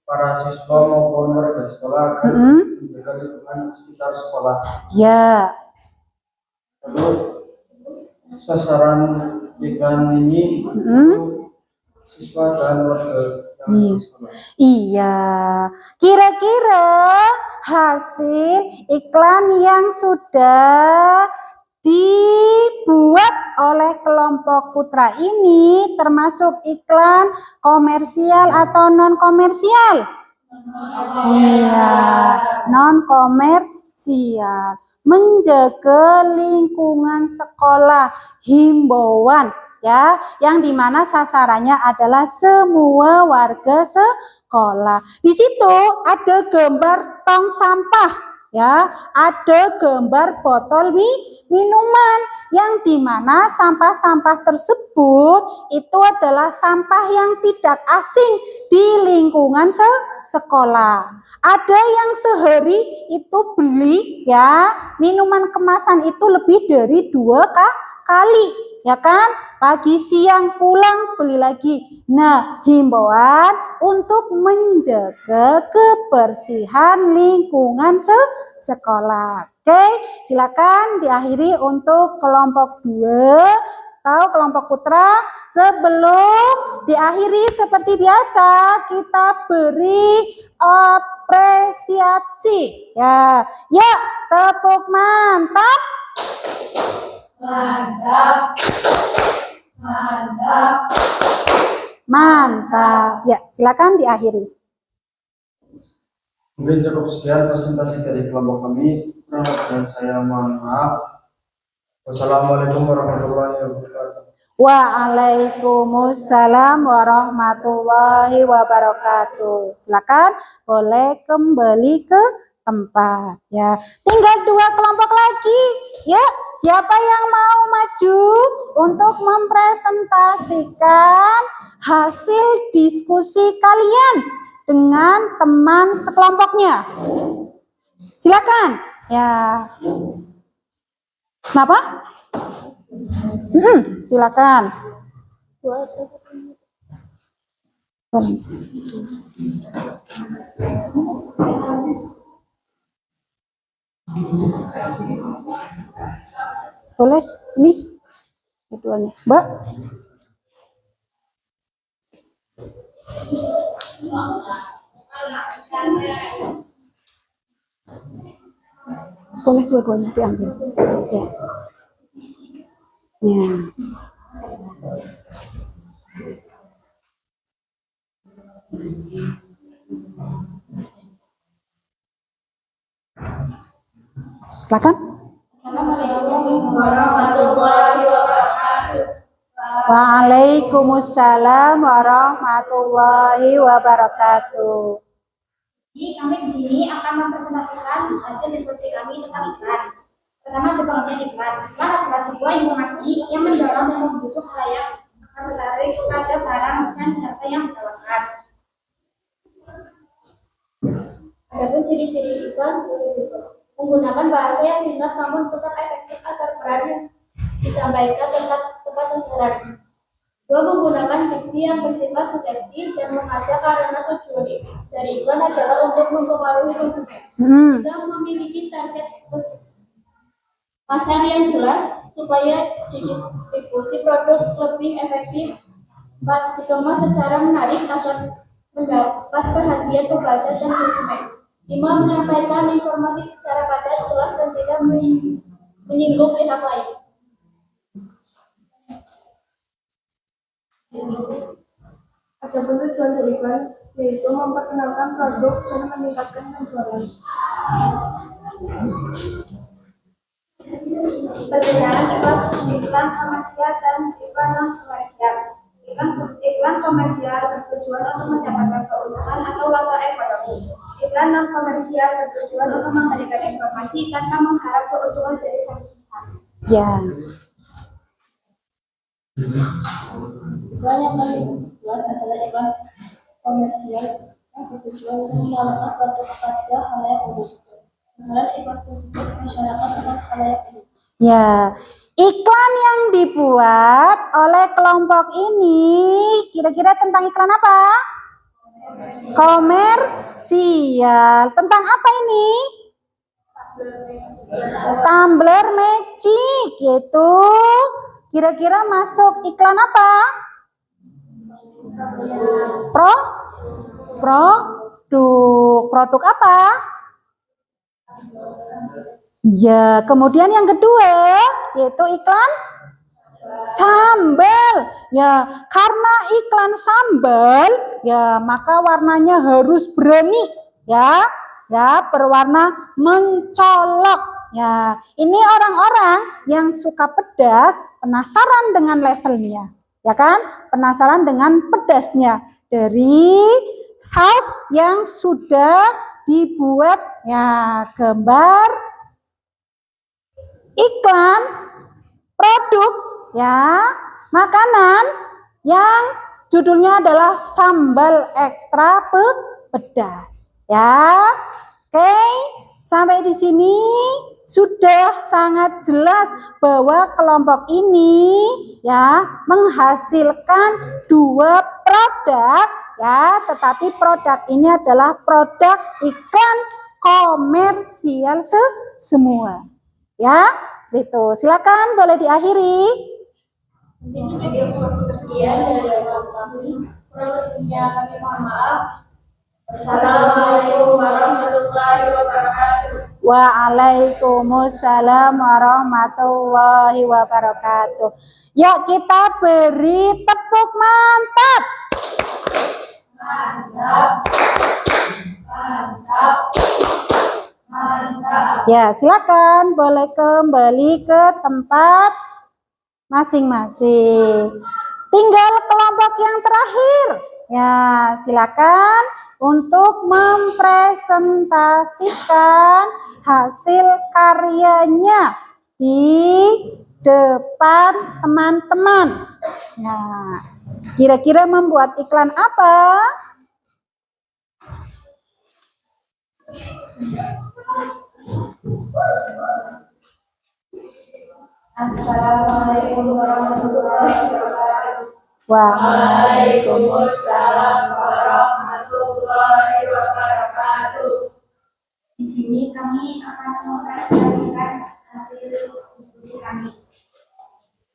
para siswa maupun warga sekolah agar menjaga lingkungan sekitar sekolah. Ya. Lalu sasaran iklan ini siswa dan warga yang di sekolah. Iya. Kira-kira hasil iklan yang sudah dibuat oleh kelompok putra ini termasuk iklan komersial atau non komersial? Iya, non komersial. Menjaga lingkungan sekolah, himbauan ya, yang dimana sasarannya adalah semua warga sekolah. Di situ ada gambar tong sampah ya, ada gambar botol minuman yang dimana sampah-sampah tersebut itu adalah sampah yang tidak asing di lingkungan sekolah. Ada yang sehari itu beli ya minuman kemasan itu lebih dari 2 kali ya kan? Pagi siang pulang beli lagi. Nah, himbauan untuk menjaga kebersihan lingkungan sekolah. Oke, silakan diakhiri untuk kelompok 2 atau kelompok putra. Sebelum diakhiri seperti biasa, kita beri apresiasi. Ya, ya, tepuk mantap. Mantap. Mantap. Mantap. Ya, silakan diakhiri. Mungkin cukup sekian presentasi dari kelompok kami. Kurang lebihnya saya mohon maaf. Wassalamualaikum warahmatullahi wabarakatuh. Waalaikumsalam warahmatullahi wabarakatuh. Silakan boleh kembali ke tempat ya. Tinggal 2 kelompok lagi ya. Siapa yang mau maju untuk mempresentasikan hasil diskusi kalian dengan teman sekelompoknya? Silakan ya. Kenapa? Silakan. Boleh ini keduanya, Mbak. Boleh dua-duanya diambil. Ya. Ya. Silakan. Assalamualaikum warahmatullahi wabarakatuh. Waalaikumsalam warahmatullahi wabarakatuh. Jadi kami di sini akan mempresentasikan hasil diskusi kami tentang iklan. Pertama, pengertian iklan. Iklan adalah sebuah informasi yang mendorong dan membujuk khalayak akan tertarik pada barang dan jasa yang ditawarkan. Adapun ciri-ciri iklan sebagai berikut: menggunakan bahasa yang singkat namun tetap efektif agar peran yang disampaikan tetap tepat sasaran. 2. Menggunakan diksi yang bersifat sugesti dan mengajak karena tujuan dari iklan adalah untuk mempengaruhi konsumen. 3. Memiliki target pasar yang jelas supaya distribusi produk lebih efektif. 4. Dikemas secara menarik agar mendapat perhatian pembaca dan konsumen. 5. Menyampaikan informasi secara padat, jelas dan tidak menyinggung pihak lain. Adapun tujuan dari iklan yaitu memperkenalkan produk dan meningkatkan penjualan. Perbedaan iklan komersial dan iklan non komersial. Iklan komersial bertujuan untuk mendapatkan keuntungan atau laba ekonomi. Iklan non komersial bertujuan untuk memberikan informasi tanpa mengharap keuntungan dari sang peserta. Ya. Iklan yang kami buat adalah iklan komersial yang bertujuan untuk menawarkan produk kepada khalayak umum. Misalnya iklan positif masyarakat tentang khalayak umum. Ya, iklan yang dibuat oleh kelompok ini kira-kira tentang iklan apa? Komersial. Tentang apa ini? Tumbler magic gitu. Kira-kira masuk iklan apa? Produk apa? Ya, kemudian yang kedua yaitu iklan sambal. Ya, karena iklan sambal, ya maka warnanya harus berani, ya, berwarna mencolok. Ya, ini orang-orang yang suka pedas penasaran dengan levelnya, ya kan? Penasaran dengan pedasnya dari saus yang sudah dibuat, ya, gambar iklan produk, ya, makanan yang judulnya adalah sambal ekstra pedas, ya. Oke, sampai di sini sudah sangat jelas bahwa kelompok ini ya menghasilkan 2 produk ya, tetapi produk ini adalah produk iklan komersial semua. Ya, gitu. Silakan boleh diakhiri. Mungkin cukup sekian dari kami. Kurang lebihnya kami mohon maaf. Assalamualaikum warahmatullahi wabarakatuh. Waalaikumsalam warahmatullahi wabarakatuh. Yuk kita beri tepuk mantap. Mantap. Mantap. Mantap. Ya, silakan boleh kembali ke tempat masing-masing. Tinggal kelompok yang terakhir. Ya, silakan untuk mempresentasikan hasil karyanya di depan teman-teman. Nah, kira-kira membuat iklan apa? Assalamualaikum warahmatullahi wabarakatuh. Waalaikumsalam warahmatullahi wabarakatuh. Di sini kami akan mempresentasikan hasil diskusi kami.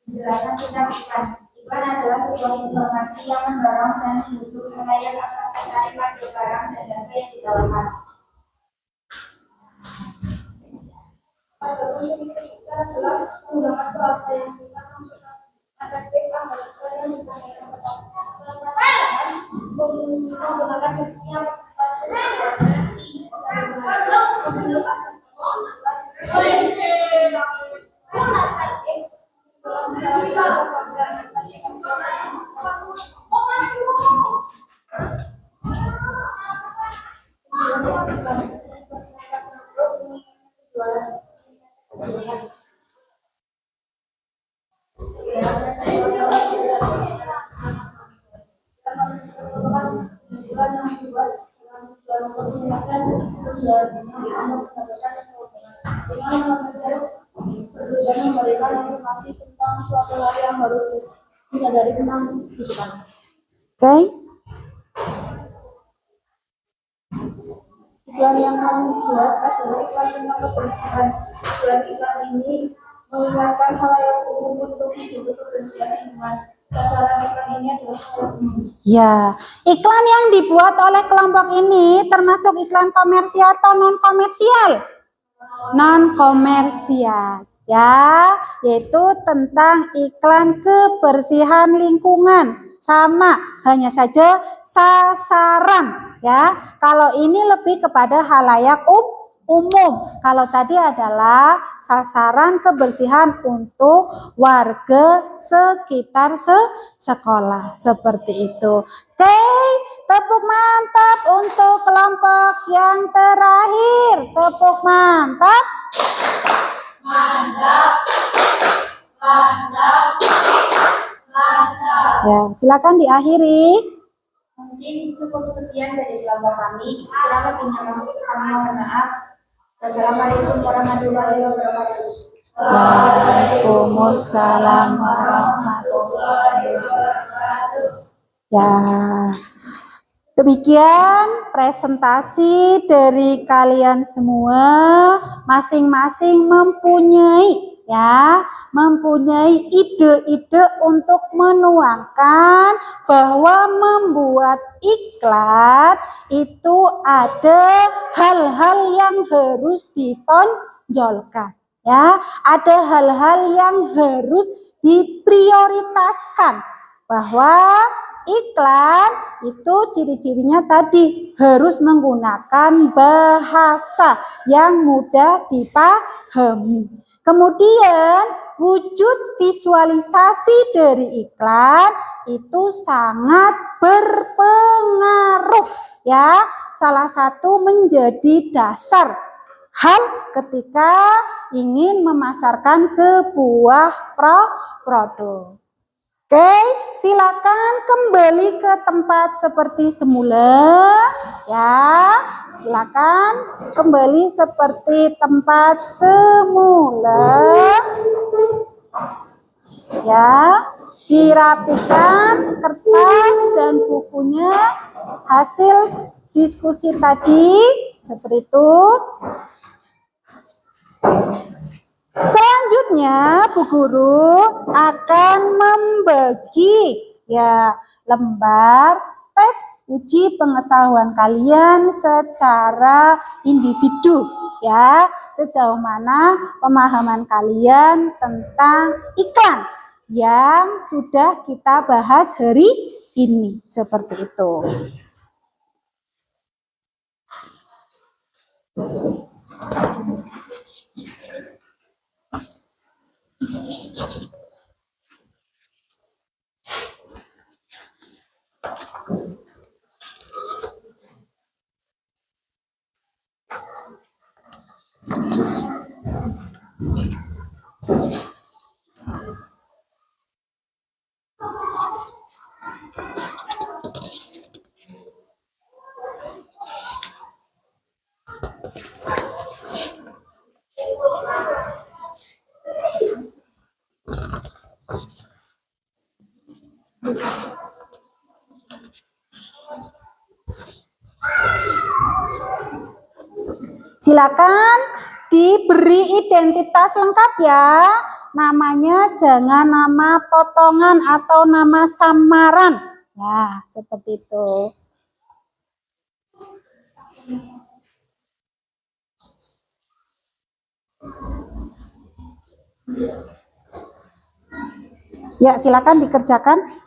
Penjelasan tentang iklan. Iklan adalah sebuah informasi yang mendorong dan membujuk halayak akan tertarik pada barang dan jasa yang ditawarkan. Adapun iklan adalah menggunakan bahasa yang singkat, efektif, bahasa yang disampaikan menggunakan diksi yang bertujuan memberikan informasi tentang suatu hal yang harus disadari tentang kehidupan. Oke. Iklan yang kami buat adalah iklan tentang kebersihan. Tujuan iklan ini mengingatkan halayak umum untuk menjaga kebersihan lingkungan. Sasaran iklan ini adalah halayak umum. Ya, iklan yang dibuat oleh kelompok ini termasuk iklan komersial atau non komersial? Non komersial. Ya, yaitu tentang iklan kebersihan lingkungan. Sama, hanya saja sasaran ya. Kalau ini lebih kepada halayak umum. Kalau tadi adalah sasaran kebersihan untuk warga sekitar sekolah. Seperti itu. Oke, tepuk mantap untuk kelompok yang terakhir. Tepuk mantap. Mantap. Mantap. Mantap. Ya, silakan diakhiri. Mungkin cukup sekian dari kelompok kami. Kurang lebihnya kami mohon maaf. Wassalamualaikum warahmatullahi wabarakatuh. Waalaikumsalam warahmatullahi wabarakatuh. Ya, demikian presentasi dari kalian semua. Masing-masing mempunyai ide-ide untuk menuangkan bahwa membuat iklan itu ada hal-hal yang harus ditonjolkan. Ya, ada hal-hal yang harus diprioritaskan, bahwa iklan itu ciri-cirinya tadi harus menggunakan bahasa yang mudah dipahami. Kemudian wujud visualisasi dari iklan itu sangat berpengaruh ya. Salah satu menjadi dasar hal ketika ingin memasarkan sebuah produk. Oke, silakan kembali ke tempat seperti semula ya. Silakan kembali seperti tempat semula. Ya, dirapikan kertas dan bukunya hasil diskusi tadi seperti itu. Selanjutnya Bu Guru akan membagi ya lembar tes uji pengetahuan kalian secara individu ya, sejauh mana pemahaman kalian tentang iklan yang sudah kita bahas hari ini seperti itu. Silakan diberi identitas lengkap ya. Namanya jangan nama potongan atau nama samaran. Ya, seperti itu. Ya, silakan dikerjakan.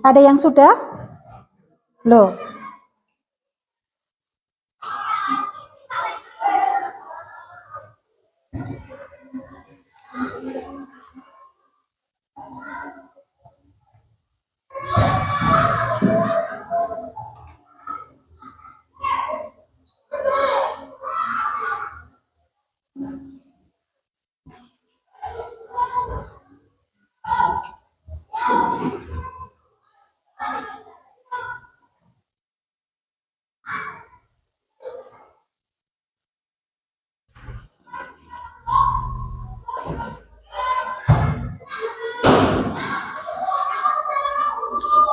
Ada yang sudah? Loh.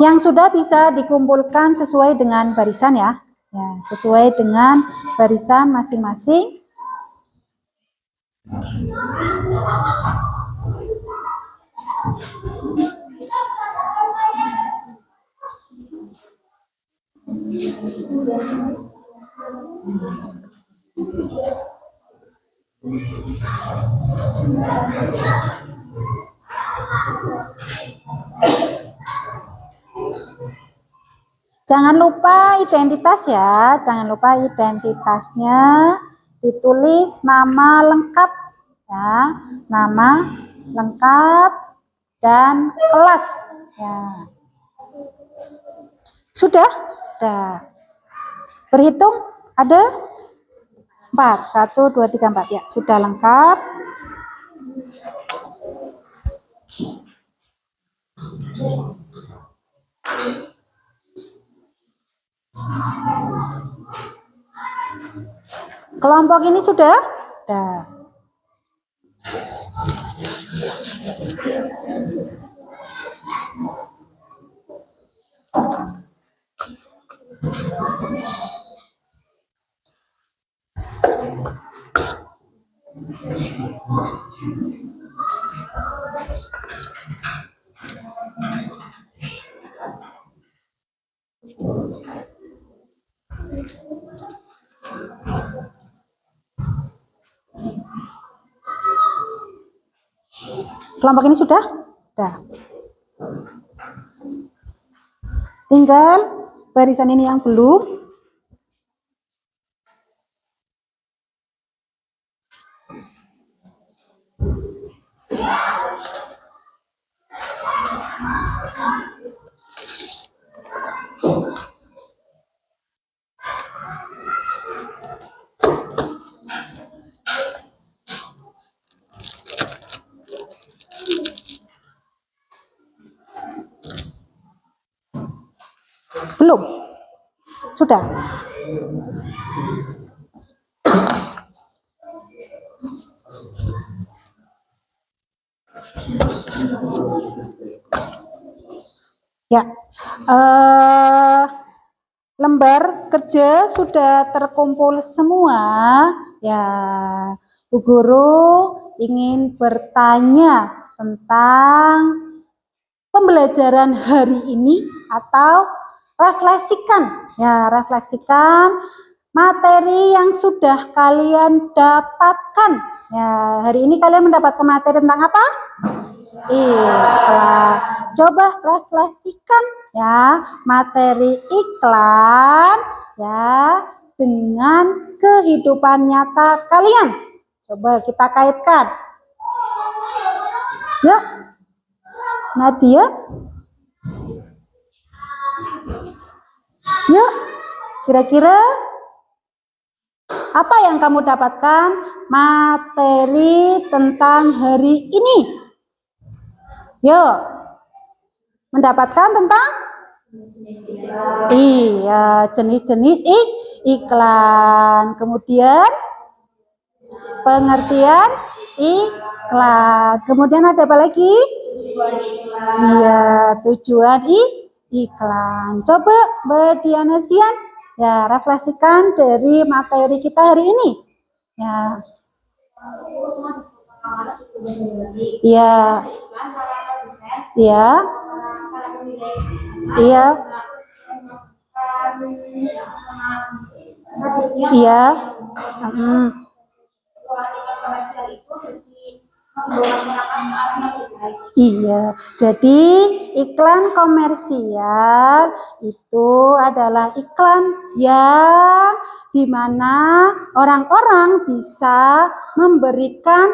Yang sudah bisa dikumpulkan sesuai dengan barisan ya. Ya, sesuai dengan barisan masing-masing. Jangan lupa identitas ya, jangan lupa identitasnya ditulis nama lengkap ya, nama lengkap dan kelas ya. Sudah? Sudah. Berhitung ada 4, 1, 2, 3, 4 ya, sudah lengkap. Kelompok ini sudah? Sudah. Kelompok ini sudah? Sudah. Tinggal barisan ini yang belum. Belum? Sudah? Ya, lembar kerja sudah terkumpul semua. Ya, Bu Guru ingin bertanya tentang pembelajaran hari ini atau refleksikan. Ya, refleksikan materi yang sudah kalian dapatkan. Ya, hari ini kalian mendapatkan materi tentang apa? Iklan. Coba refleksikan ya materi iklan ya dengan kehidupan nyata kalian. Coba kita kaitkan. Yuk, Nadia. Yuk, kira-kira apa yang kamu dapatkan materi tentang hari ini? Yuk, mendapatkan tentang jenis-jenis iklan. Kemudian pengertian iklan. Kemudian ada apa lagi? Iya, tujuan iklan. Coba Mbak Diana Zian ya refleksikan dari materi kita hari ini. Ya. Iya. Iya. Iya. Iya. Iya, jadi iklan komersial itu adalah iklan yang dimana orang-orang bisa memberikan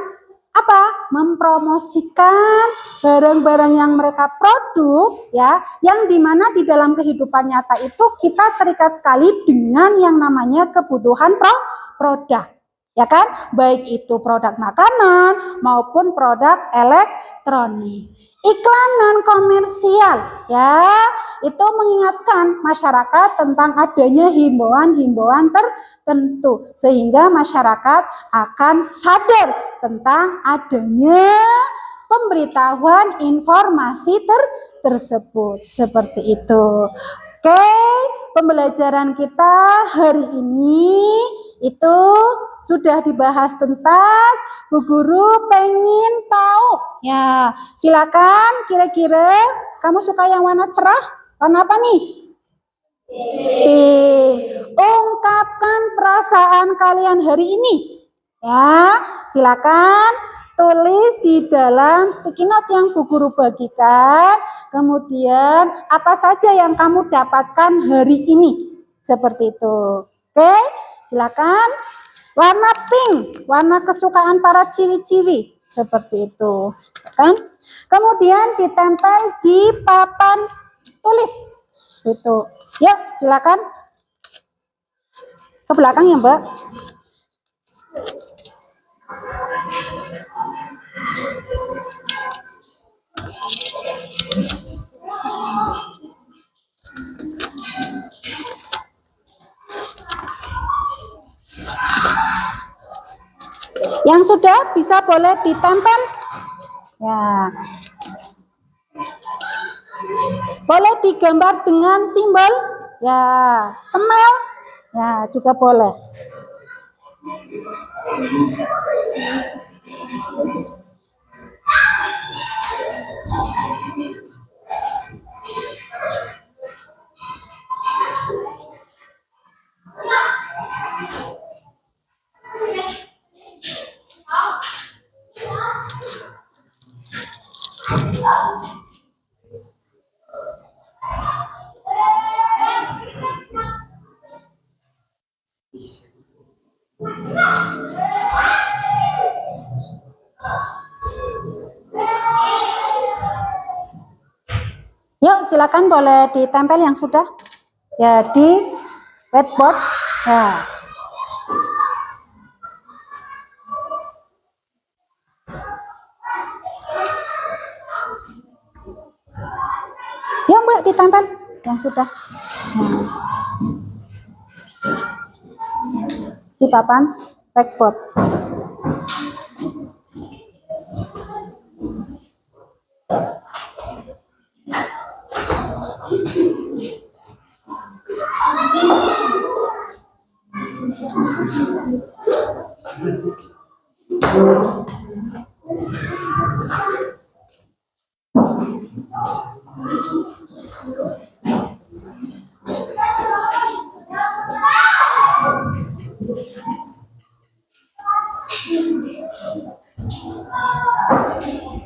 mempromosikan barang-barang yang mereka produk ya, yang dimana di dalam kehidupan nyata itu kita terikat sekali dengan yang namanya kebutuhan produk. Ya kan, baik itu produk makanan maupun produk elektronik. Iklan non komersial ya, itu mengingatkan masyarakat tentang adanya himbauan-himbauan tertentu sehingga masyarakat akan sadar tentang adanya pemberitahuan informasi tersebut. Seperti itu. Oke, pembelajaran kita hari ini itu sudah dibahas tentang Bu Guru pengen tahu. Ya, silakan kira-kira kamu suka yang warna cerah? Warna apa nih? Pink. Ungkapkan perasaan kalian hari ini. Ya, silakan tulis di dalam sticky note yang Bu Guru bagikan. Kemudian apa saja yang kamu dapatkan hari ini. Seperti itu. Oke, silakan. Warna pink, warna kesukaan para ciwi-ciwi. Seperti itu. Kan? Kemudian ditempel di papan tulis. Itu. Yuk, silakan. Ke belakang ya, Mbak. Yang sudah bisa boleh ditempel. Ya. Boleh digambar dengan simbol ya, semel. Ya, juga boleh. Yuk, silakan boleh ditempel yang sudah. Ya, di whiteboard. Ya. Yuk, Mbak, ditempel yang sudah. Nah. Di papan whiteboard.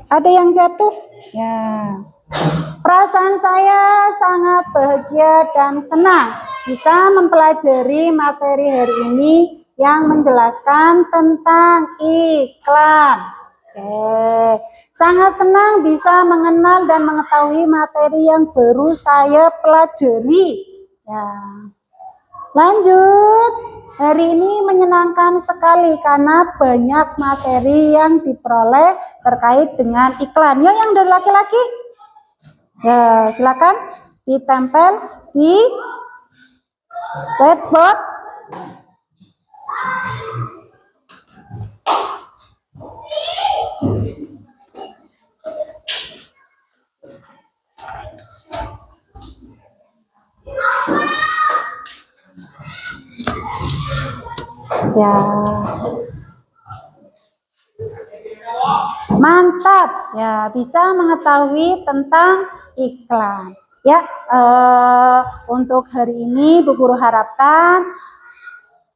Ada yang jatuh? Ya. Perasaan saya sangat bahagia dan senang bisa mempelajari materi hari ini yang menjelaskan tentang iklan. Oke. Sangat senang bisa mengenal dan mengetahui materi yang baru saya pelajari. Ya. Lanjut. Hari ini menyenangkan sekali karena banyak materi yang diperoleh terkait dengan iklan. Yuk, yang dari laki-laki. Ya, silakan ditempel di whiteboard. Ya. Mantap. Ya, bisa mengetahui tentang iklan. Ya, untuk hari ini Bu Guru harapkan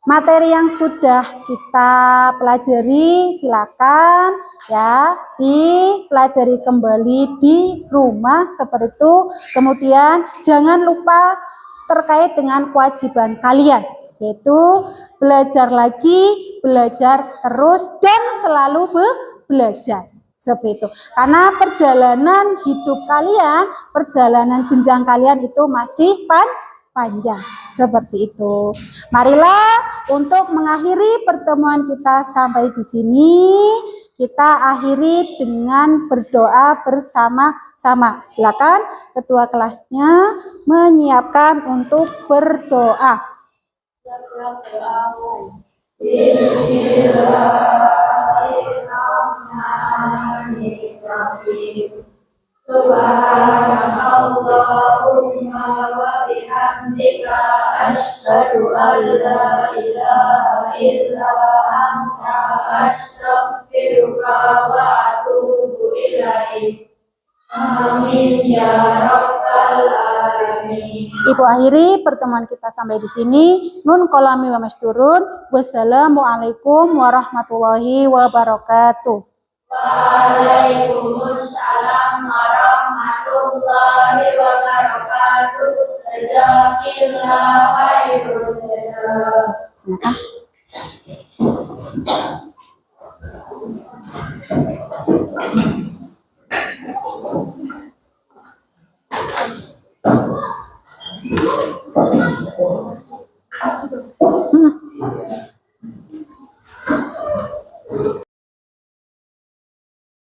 materi yang sudah kita pelajari silakan ya dipelajari kembali di rumah seperti itu. Kemudian jangan lupa terkait dengan kewajiban kalian, yaitu belajar lagi, belajar terus dan selalu belajar. Seperti itu. Karena perjalanan hidup kalian, perjalanan jenjang kalian itu masih panjang. Seperti itu. Marilah untuk mengakhiri pertemuan kita sampai di sini, kita akhiri dengan berdoa bersama-sama. Silakan ketua kelasnya menyiapkan untuk berdoa. Bismillahirrahmanirrahim. Subhanakallahumma wa bihamdika asyhadu an la ilaha illa anta astaghfiruka wa atubu ilaik. Amin ya rabbal alamin. Ibu akhiri pertemuan kita sampai di sini. Nun kolami wa masturun. Wassalamualaikum warahmatullahi wabarakatuh. Waalaikumsalam warahmatullahi wabarakatuh. Jazakillah khairul jazak. Silakan.